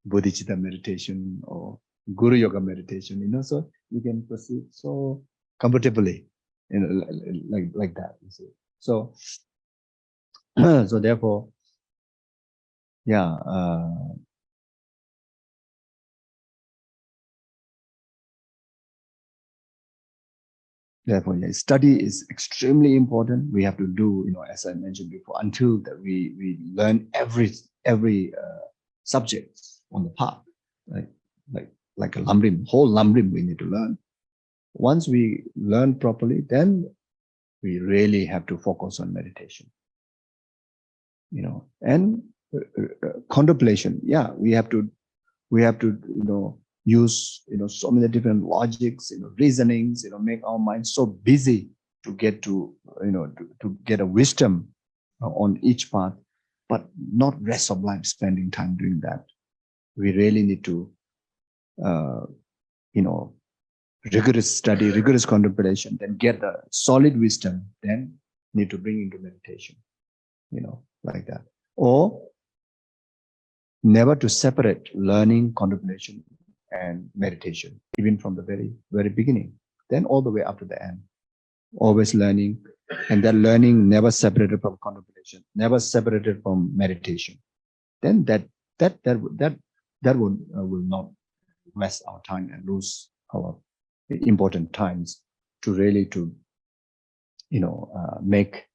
bodhicitta meditation, or guru yoga meditation, you know, so you can proceed so comfortably, you know, like that, you see. So so therefore, yeah, therefore, yeah, study is extremely important. We have to do, you know, as I mentioned before, until that we learn every subject on the path, right? Like a lamrim, whole lamrim we need to learn. Once we learn properly, then we really have to focus on meditation. You know, and contemplation. Yeah, we have to, you know, use, you know, so many different logics, you know, reasonings, you know, make our mind so busy to get to, you know, to get a wisdom on each path, but not rest of life spending time doing that. We really need to, you know, rigorous study, rigorous contemplation, then get the solid wisdom, then need to bring into meditation, you know, like that. Or never to separate learning, contemplation, and meditation, even from the very, very beginning, then all the way up to the end. Always learning, and that learning never separated from contemplation, never separated from meditation. Then that will not waste our time and lose our important times to really to, you know, make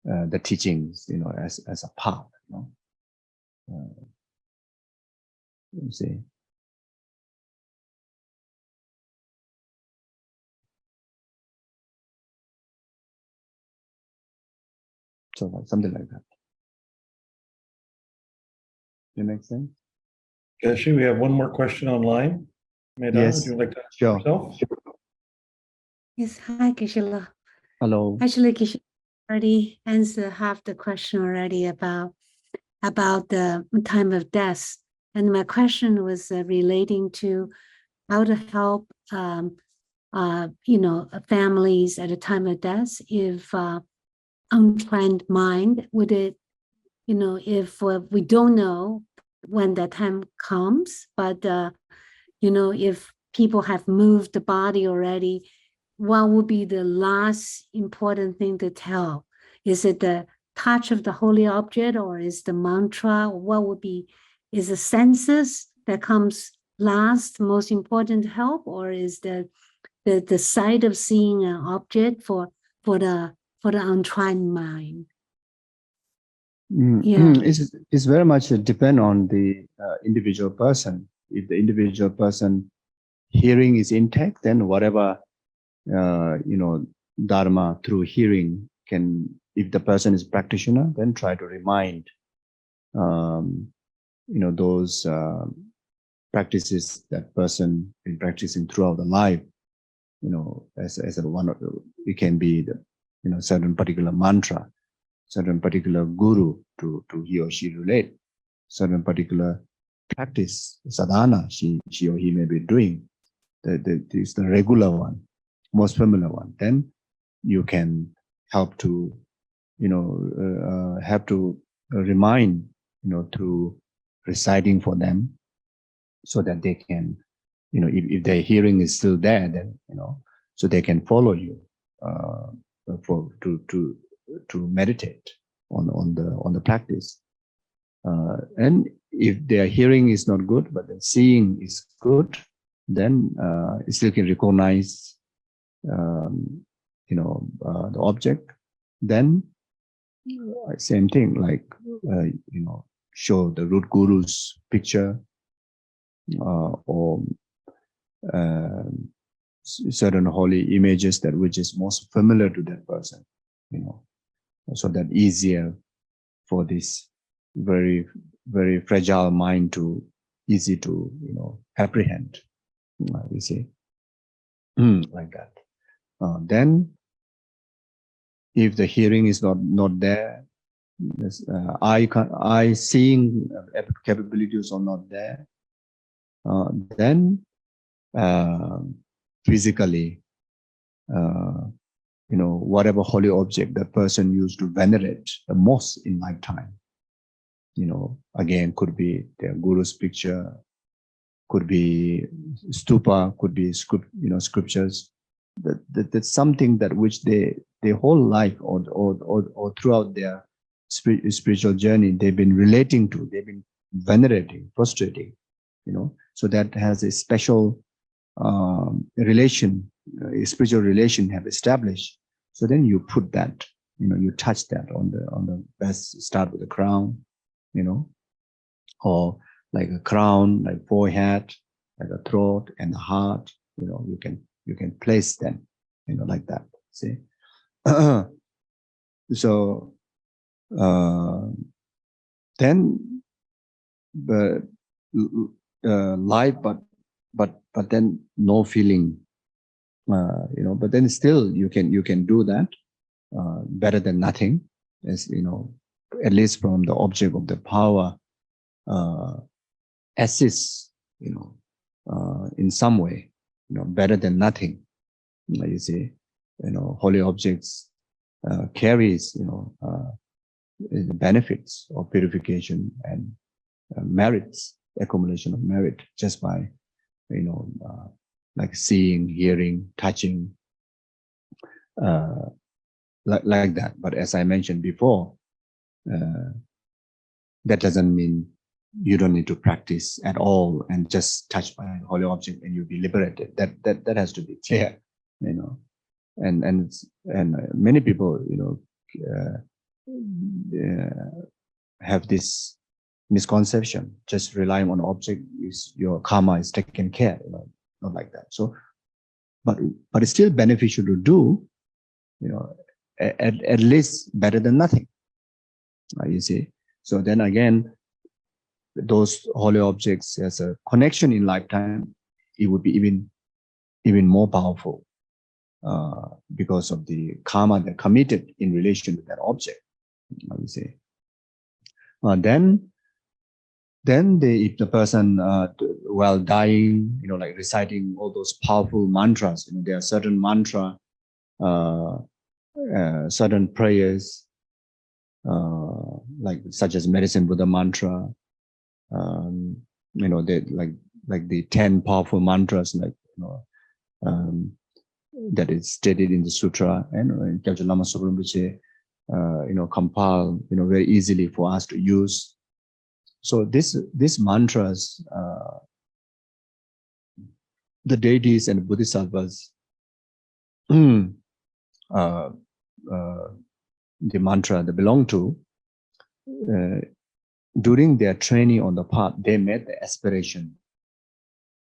the teachings, you know, as a path, you know. You see. So like something like that. That make sense? Geshe, we have one more question online. Medana, Yes, would you like to ask sure. yourself? Yes, hi, Geshe. Hello. Actually, Geshe already answered half the question already about the time of death. And my question was relating to how to help, you know, families at a time of death if untrained mind, would it, you know, if we don't know when that time comes, but, you know, if people have moved the body already, what would be the last important thing to tell? Is it the touch of the holy object, or is the mantra? What would be, is the senses that comes last most important to help, or is the sight of seeing an object for the untrained mind? Yeah. It's very much depend on the individual person. if the individual person hearing is intact, then whatever, Dharma through hearing can, if the person is practitioner, then try to remind, those practices that person been practicing throughout the life, as a one of the, it can be the, certain particular mantra, certain particular guru to he or she relate, certain particular practice, sadhana she or he may be doing. Is the regular one, most familiar one. Then you can help to, have to remind, through reciting for them, so that they can, if their hearing is still there, then so they can follow you to meditate on the practice. And if their hearing is not good, but the seeing is good, then it still can recognize, the object. Then same thing, like show the root guru's picture, or certain holy images that which is most familiar to that person, so that easier for this very, very fragile mind to easy to apprehend. You see, like that. Then, if the hearing is not there, eye seeing capabilities are not there, then physically, whatever holy object the person used to venerate the most in lifetime, again, could be their guru's picture, could be stupa, could be scriptures. That's something that which their whole life or throughout their spiritual journey they've been relating to, they've been venerating, prostrating, so that has a special relation, a spiritual relation have established. So then you put that, you touch that on the best, start with the crown, or like a crown, like forehead, like a throat and the heart, you can place them, like that. See, so then the life, but then no feeling, but then still you can do that better than nothing, as at least from the object of the power assists, in some way, better than nothing. You see, holy objects carries, the benefits of purification and merits, accumulation of merit, just by, like seeing, hearing, touching, like that. But as I mentioned before, that doesn't mean you don't need to practice at all and just touch by a holy object and you'll be liberated. That has to be clear, and many people, have this misconception. Just relying on object is your karma is taken care, not like that. So, but it's still beneficial to do, at least better than nothing. You see. So then again, those holy objects as a connection in lifetime, it would be even more powerful because of the karma that committed in relation to that object. You see. Then if the person while dying, like reciting all those powerful mantras, there are certain mantra, certain prayers, like such as Medicine Buddha mantra, they like the 10 powerful mantras, like that is stated in the sutra, and Lama Zopa Rinpoche, compile, very easily for us to use. So these mantras, the deities and bodhisattvas, the mantra they belong to, during their training on the path, they made the aspiration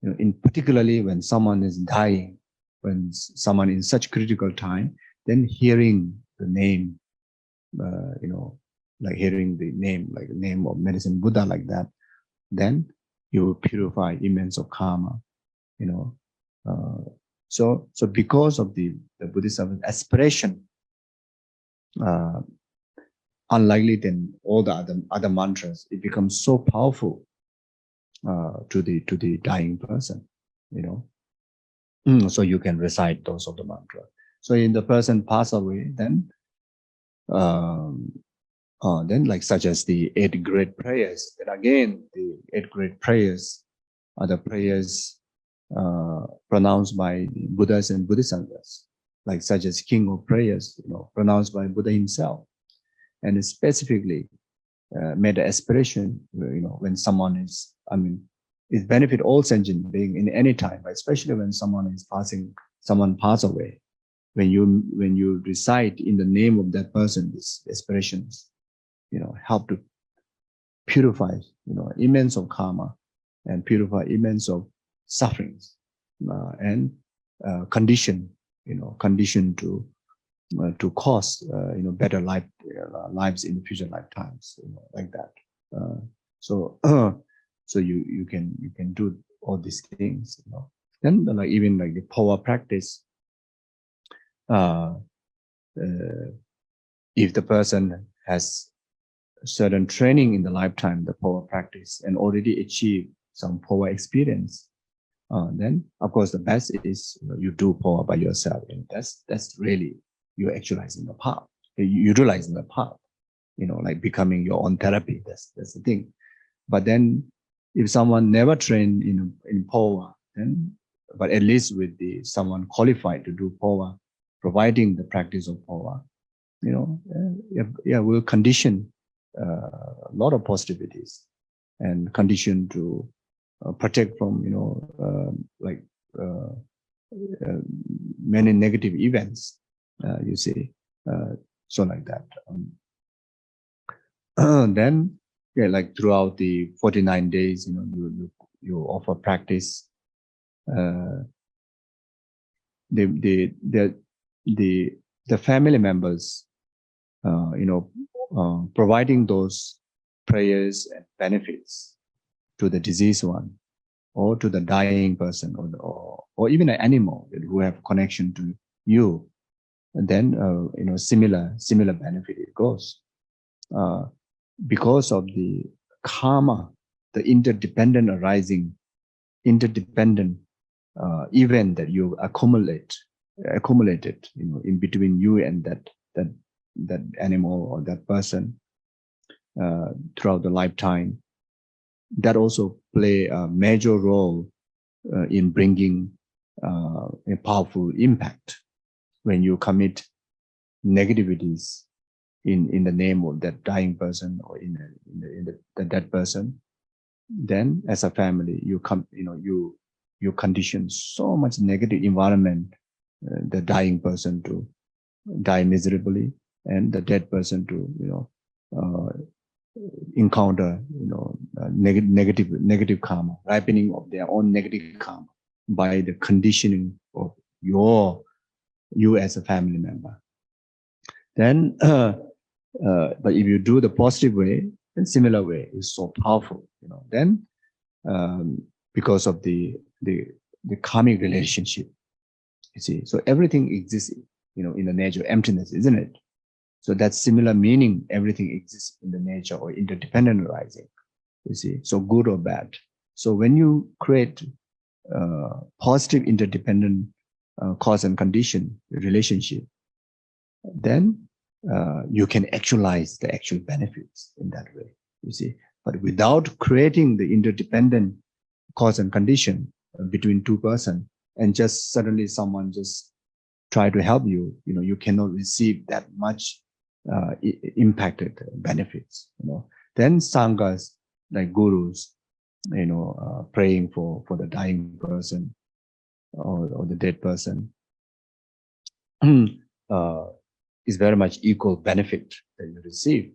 in particularly when someone is dying, when someone in such critical time, then hearing the name, like hearing the name, like the name of medicine Buddha like that, then you will purify immense of karma, So because of the Buddhist aspiration, unlikely than all the other mantras, it becomes so powerful to the dying person, So you can recite those of the mantra. So in the person pass away, then like such as the 8 great prayers. Then again, the 8 great prayers are the prayers pronounced by Buddhas and Bodhisattvas, like such as King of Prayers, pronounced by Buddha himself, and specifically made an aspiration, when someone is, it benefit all sentient being in any time, but especially when someone pass away. When you recite in the name of that person, these aspirations, help to purify, immense of karma and purify immense of sufferings and condition to cause better lives in future lifetimes, like that. So you can do all these things, Then like even like the power practice. If the person has certain training in the lifetime, the power practice, and already achieved some power experience, then of course the best is you do power by yourself, and that's really you're actualizing the path, utilizing the path, like becoming your own therapy. That's the thing. But then if someone never trained in power, then but at least with someone qualified to do power, providing the practice of power, will condition a lot of positivities and condition to protect from many negative events, you see, so like that. Then like throughout the 49 days, you offer practice. The family members, providing those prayers and benefits to the deceased one, or to the dying person, or even an animal who have connection to you, and then similar benefit it goes, because of the karma, the interdependent event that you accumulated, in between you and that animal or that person throughout the lifetime, that also play a major role in bringing a powerful impact when you commit negativities in the name of that dying person or in the dead person. Then as a family, you condition so much negative environment, the dying person to die miserably, and the dead person to encounter negative karma, ripening of their own negative karma by the conditioning of you as a family member. Then but if you do the positive way, then similar way is so powerful, then because of the karmic relationship, you see. So everything exists, in the nature of emptiness, isn't it? So that's similar meaning. Everything exists in the nature or interdependent arising, you see. So good or bad. So when you create positive interdependent cause and condition relationship, then you can actualize the actual benefits in that way, you see. But without creating the interdependent cause and condition between two persons, and just suddenly someone just try to help you, you cannot receive that much impacted benefits, Then sanghas, like gurus, praying for the dying person or the dead person, is very much equal benefit that you receive.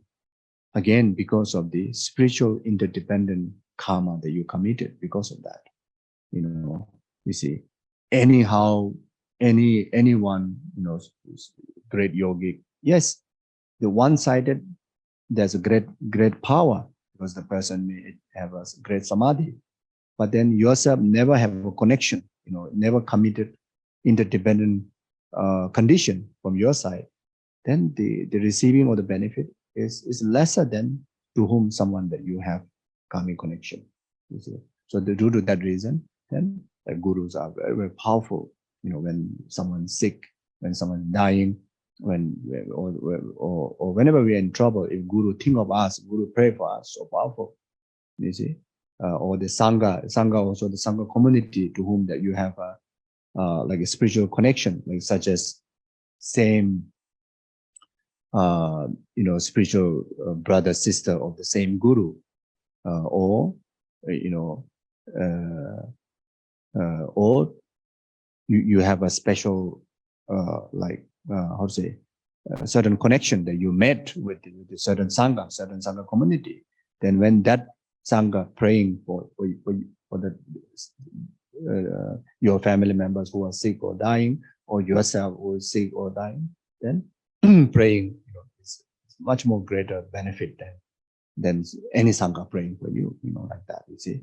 Again, because of the spiritual interdependent karma that you committed because of that. You see, anyhow, anyone, great yogic. Yes, the one-sided, there's a great power because the person may have a great samadhi, but then yourself never have a connection, never committed interdependent condition from your side, then the receiving of the benefit is lesser than to whom someone that you have karmic connection. You see? So due to that reason, then the gurus are very, very powerful. When someone's sick, when someone's dying, or whenever we are in trouble, if guru think of us, guru pray for us, so powerful. You see, or the sangha also, the sangha community to whom that you have like a spiritual connection, like such as same spiritual brother sister of the same guru, or you have a special how to say, a certain connection that you met with the certain sangha community. Then when that sangha praying for the your family members who are sick or dying, or yourself who is sick or dying, then praying is much more greater benefit than any sangha praying for you, like that. You see,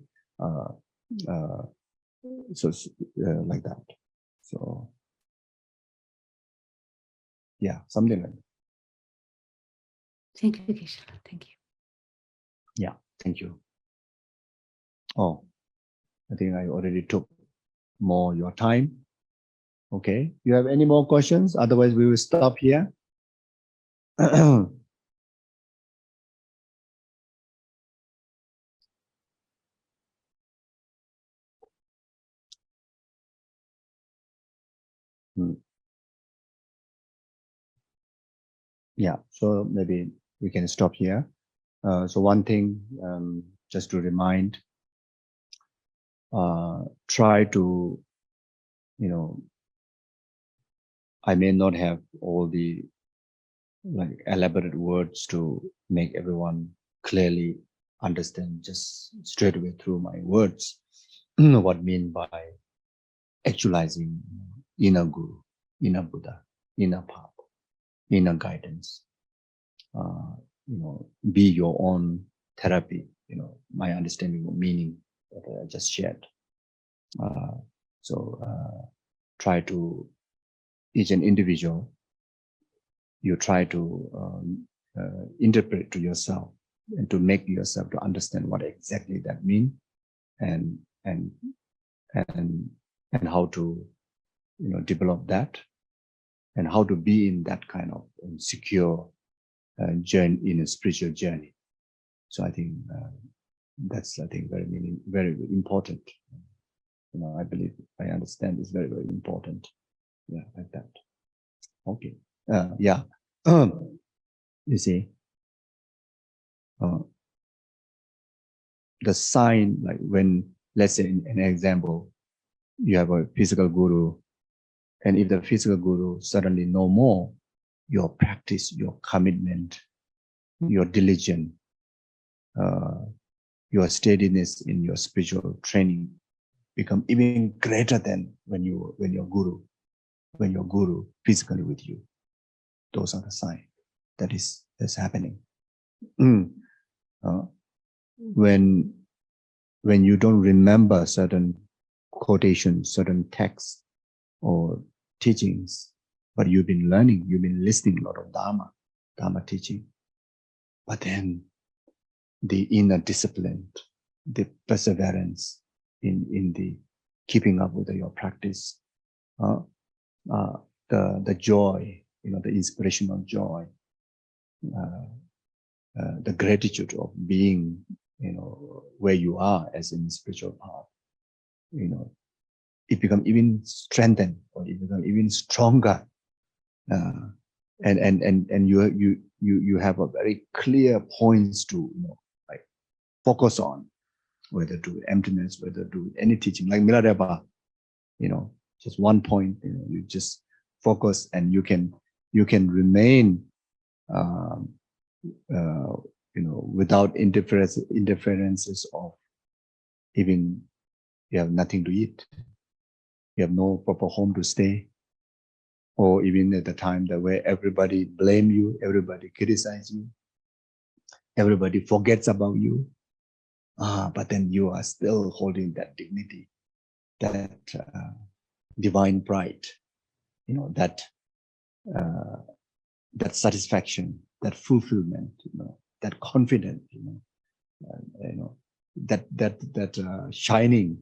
so like that. So yeah, something like that. Thank you, Geshe. Thank you. Yeah, thank you. Oh, I think I already took more your time. Okay, you have any more questions? Otherwise, we will stop here. Yeah, so maybe we can stop here. So one thing, just to remind, try to, I may not have all the like elaborate words to make everyone clearly understand just straight away through my words what I mean by actualizing inner guru, inner Buddha, inner path, inner guidance. Be your own therapy. My understanding of meaning that I just shared. So try to, each an individual, you try to interpret to yourself and to make yourself to understand what exactly that means, and how to develop that, and how to be in that kind of secure journey, in a spiritual journey. So I think that's very important. I believe, I understand it's very, very important. Yeah, like that. Okay. Yeah. You see, the sign, like when, let's say in an example, you have a physical guru, and if the physical guru suddenly no more, your practice, your commitment, your diligence, your steadiness in your spiritual training become even greater than when your guru physically with you. Those are the signs that's happening. When you don't remember certain quotations, certain texts or teachings, but you've been learning, you've been listening a lot of Dharma teaching, but then the inner discipline, the perseverance in the keeping up with your practice, the joy, the inspirational joy, the gratitude of being, where you are as in the spiritual path, it becomes even strengthened, or it becomes even stronger, and you have a very clear points to like focus on, whether to emptiness, whether to any teaching, like Milarepa, just one point, you just focus, and you can remain without interferences of even you have nothing to eat, you have no proper home to stay, or even at the time that where everybody blame you, everybody criticize you, everybody forgets about you, but then you are still holding that dignity, that divine pride, that satisfaction, that fulfillment, that confidence, that shining,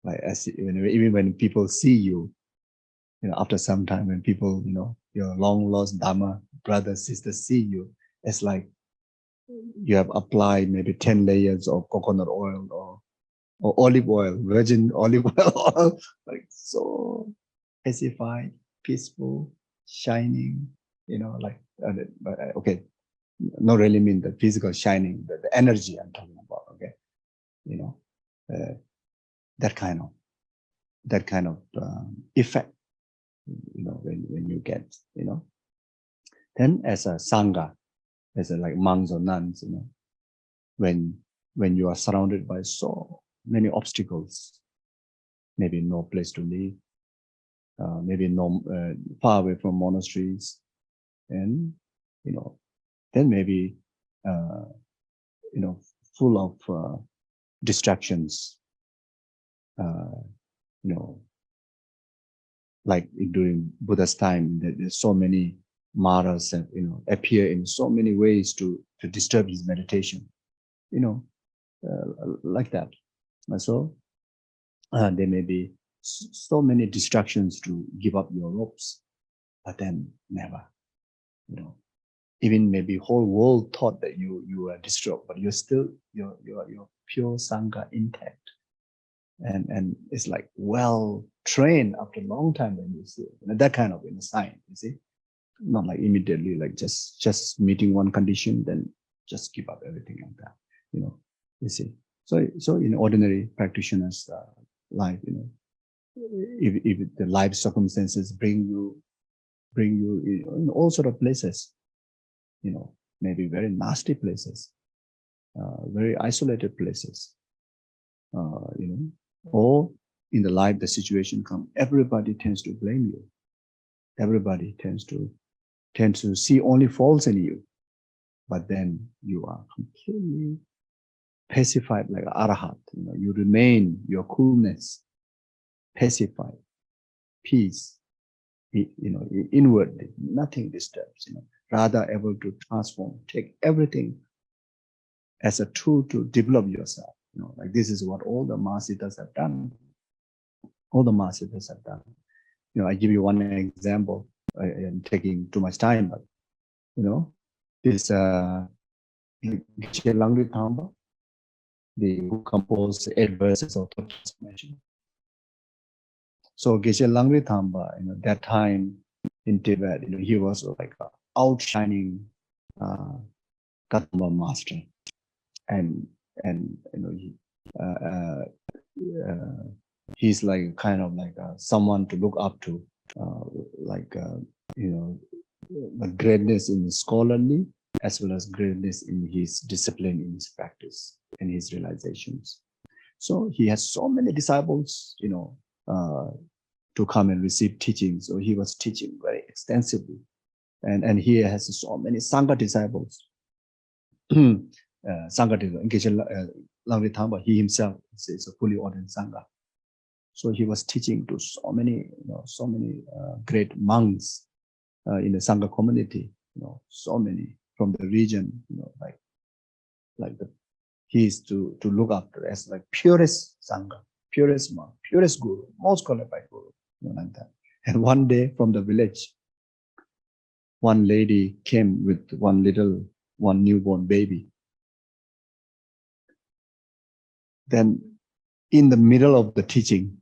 like as even when people see you, after some time, when people, your long lost Dharma brothers, sisters see you, it's like you have applied maybe 10 layers of coconut oil or olive oil, virgin olive oil, like so pacified, peaceful, shining, okay, not really mean the physical shining, the energy I'm talking about, okay, that kind of effect, when you get, then as a sangha, as a like monks or nuns, when you are surrounded by so many obstacles, maybe no place to live, maybe no far away from monasteries, and then maybe full of distractions, like during Buddha's time, there's so many maras and appear in so many ways to disturb his meditation, like that. And so there may be so many distractions to give up your ropes, but then never, even maybe whole world thought that you are disturbed, but you're still your pure sangha intact, and it's like well trained after a long time when you see that kind of sign, you see, not like immediately like just meeting one condition then just give up everything like that, you see. So in ordinary practitioners life, if the life circumstances bring you in all sort of places, maybe very nasty places, very isolated places, or in the life the situation comes, everybody tends to blame you, everybody tends to see only faults in you, but then you are completely pacified like arahat, you remain your coolness, pacified, peace, inwardly, nothing disturbs, rather able to transform, take everything as a tool to develop yourself, like this is what all the Mahasiddhas have done. All the Mahasiddhas have done. I give you one example. I am taking too much time, but this Geshe Langri Thamba, who composed 8 verses of thought transformation. So Geshe Langri Thamba, that time in Tibet, he was like an outshining Kadamba master, and he's like kind of like someone to look up to, the greatness in scholarly as well as greatness in his discipline, in his practice, and his realizations. So he has so many disciples, to come and receive teaching. So he was teaching very extensively, and he has so many sangha disciples. Sangha disciples. Langri Thamba, he himself is a fully ordained sangha. So he was teaching to so many great monks in the sangha community. So many from the region. He is to look after as like purest sangha, purest monk, purest guru, most qualified guru, like that. And one day from the village, one lady came with one newborn baby. Then in the middle of teaching,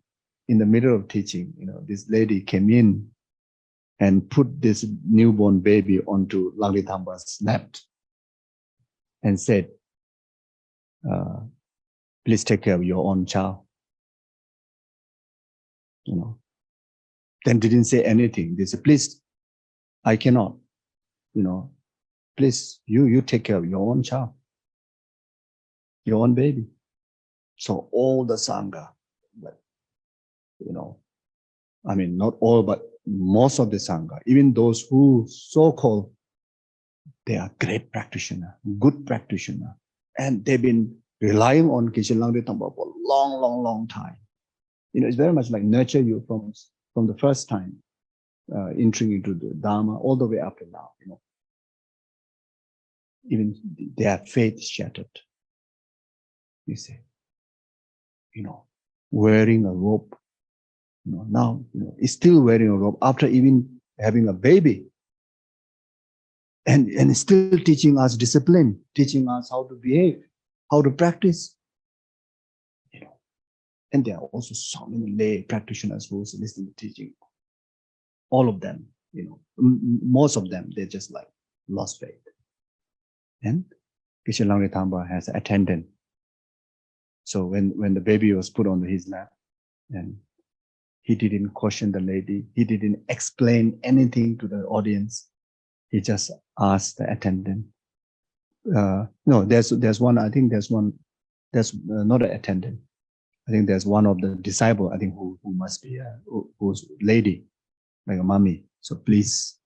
this lady came in and put this newborn baby onto Langri Thamba's lap and said, please take care of your own child. Then didn't say anything. They said, please, I cannot, please, you take care of your own child, your own baby. So all the Sangha, but, I mean, not all, but most of the Sangha, even those who so-called, they are great practitioner, good practitioner, and they've been relying on Geshe Langri Tamba for a long, long, long time. It's very much like nurture you from the first time entering into the Dharma all the way up to now. Even their faith shattered. You see, wearing a robe. Now is still wearing a robe after even having a baby, and still teaching us discipline, teaching us how to behave, how to practice. And there are also so many lay practitioners who listen to teaching. All of them, most of them, they just like lost faith. And Geshe Langri Tamba has an attendant. So when the baby was put on his lap, and he didn't caution the lady, he didn't explain anything to the audience. He just asked the attendant. No, there's one. I think there's one. There's not an attendant. I think there's one of the disciple. I think who must be who's lady, like a mommy. So please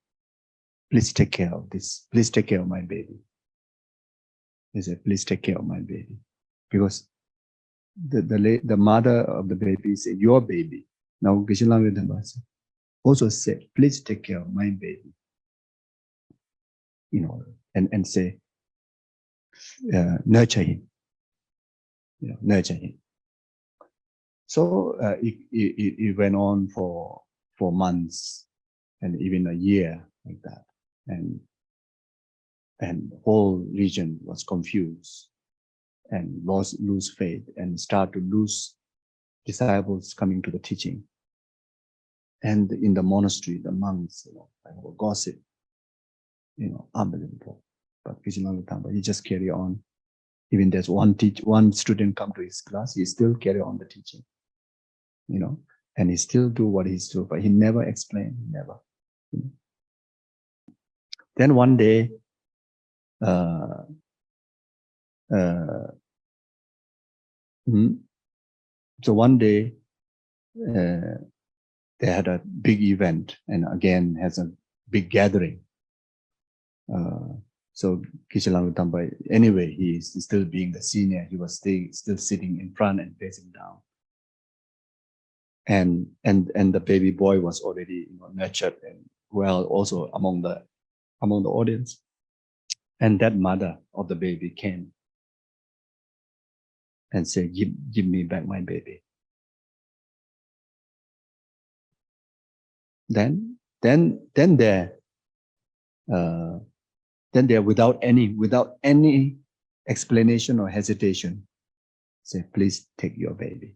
take care of this. Please take care of my baby. He said, please take care of my baby, because the mother of the baby said, your baby. Now Geshe Langri Tamba also said, please take care of my baby. And say, nurture him. Nurture him. So it went on for months and even a year like that, and the whole region was confused and lose faith and start to lose disciples coming to the teaching. And in the monastery, the monks, were gossip, unbelievable. But Geshe Langri Tamba, he just carry on. Even there's one student come to his class, he still carry on the teaching, and he still do what he's doing, but he never explained, never. Then one day, so one day, they had a big event, and again has a big gathering. So Geshe Langri Tamba, anyway, he is still being the senior. He was still sitting in front and facing down. And the baby boy was already nurtured and well also among the audience. And that mother of the baby came and said, give me back my baby. Then there without any explanation or hesitation, say, please take your baby.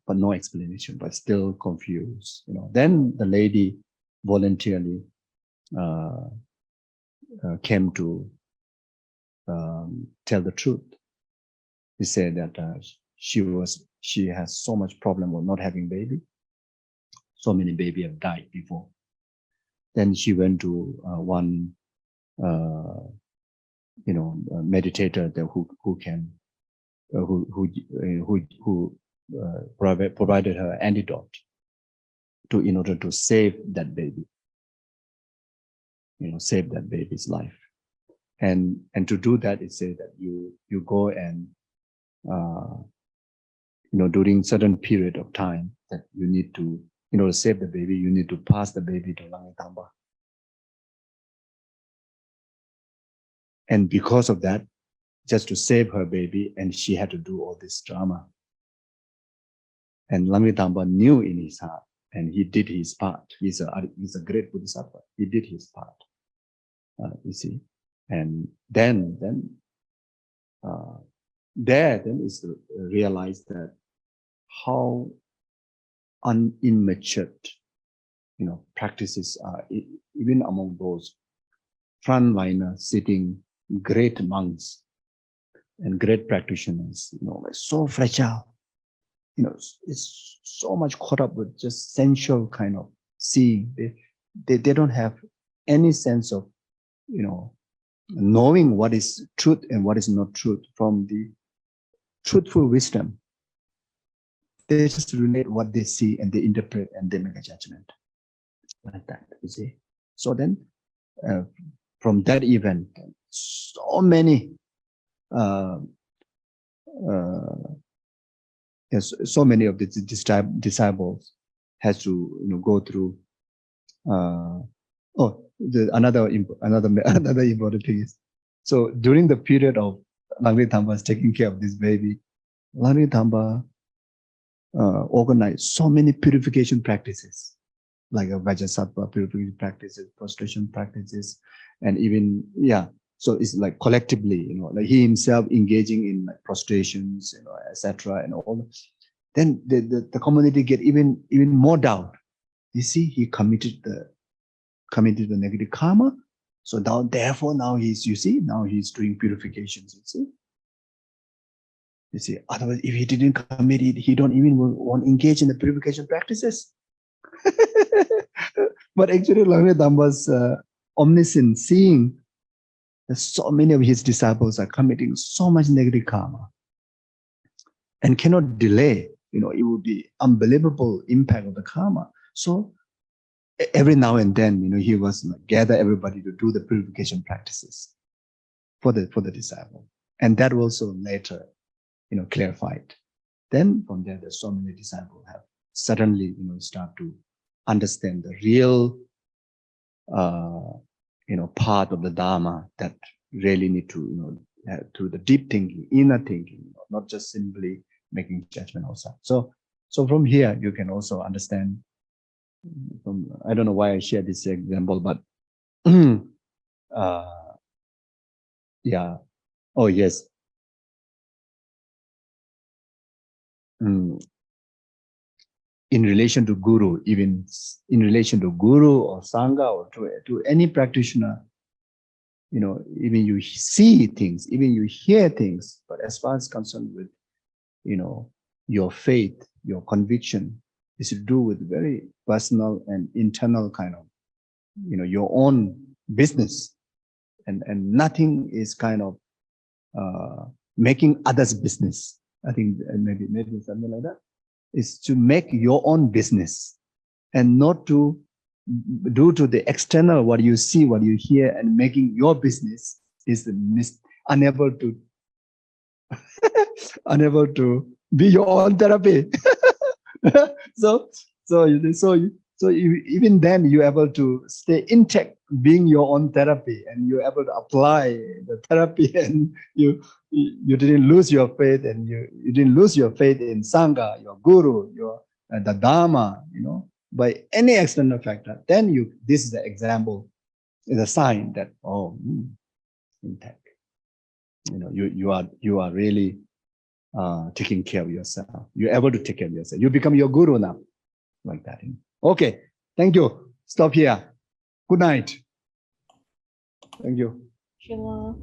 But no explanation, but still confused. Then the lady voluntarily came to tell the truth. He said that she has so much problem with not having baby. So many baby have died before. Then she went to one meditator who provided her antidote in order to save that baby, save that baby's life. And to do that, it says that you go and during certain period of time that you need to, to save the baby, you need to pass the baby to Langri Tamba. And because of that, just to save her baby, and she had to do all this drama. And Langri Tamba knew in his heart, and he did his part. He's a great Bodhisattva. He did his part. You see, and then is to realize that how unmatured, practices are, even among those frontliner sitting great monks and great practitioners, so fragile. It's so much caught up with just sensual kind of seeing. They don't have any sense of, knowing what is truth and what is not truth from the truthful wisdom. They just relate what they see and they interpret and they make a judgment like that. You see. So then, from that event, so many. Yes, so many of the disciples has to go through. Another important thing is, so during the period of Langri Thamba taking care of this baby, Langri Thamba organized so many purification practices, like a Vajrasattva purification practices, prostration practices, and even so it's like collectively, like he himself engaging in like prostrations, etc. and all. Then the community get even more doubt. You see, he committed the negative karma. So now, therefore, now he's doing purifications. You see. Otherwise, if he didn't commit it, he don't even want to engage in the purification practices. But actually, Langri Thamba's omniscient seeing. So many of his disciples are committing so much negative karma and cannot delay. It would be unbelievable impact of the karma. So every now and then, he was gather everybody to do the purification practices for the disciple, and that also later, clarified. Then from there, there's so many disciples have suddenly, start to understand the real. Part of the Dharma that really need to, through the deep thinking, inner thinking, not just simply making judgment outside. So from here, you can also understand. I don't know why I share this example, but oh yes. In relation to guru, even in relation to guru or sangha or to any practitioner, even you see things, even you hear things, but as far as concerned with, your faith, your conviction, is to do with very personal and internal kind of, your own business, and nothing is kind of making others' business. I think maybe something like that. Is to make your own business and not to due to the external, what you see, what you hear, and making your business is unable to be your own therapy. so even then you're able to stay intact being your own therapy, and you're able to apply the therapy, and you didn't lose your faith, and you didn't lose your faith in Sangha, your Guru, the Dharma, by any external factor. Then this is the example, is a sign that intact. You are really taking care of yourself. You're able to take care of yourself. You become your Guru now, like that. Okay, thank you. Stop here. Good night. Thank you. Sure.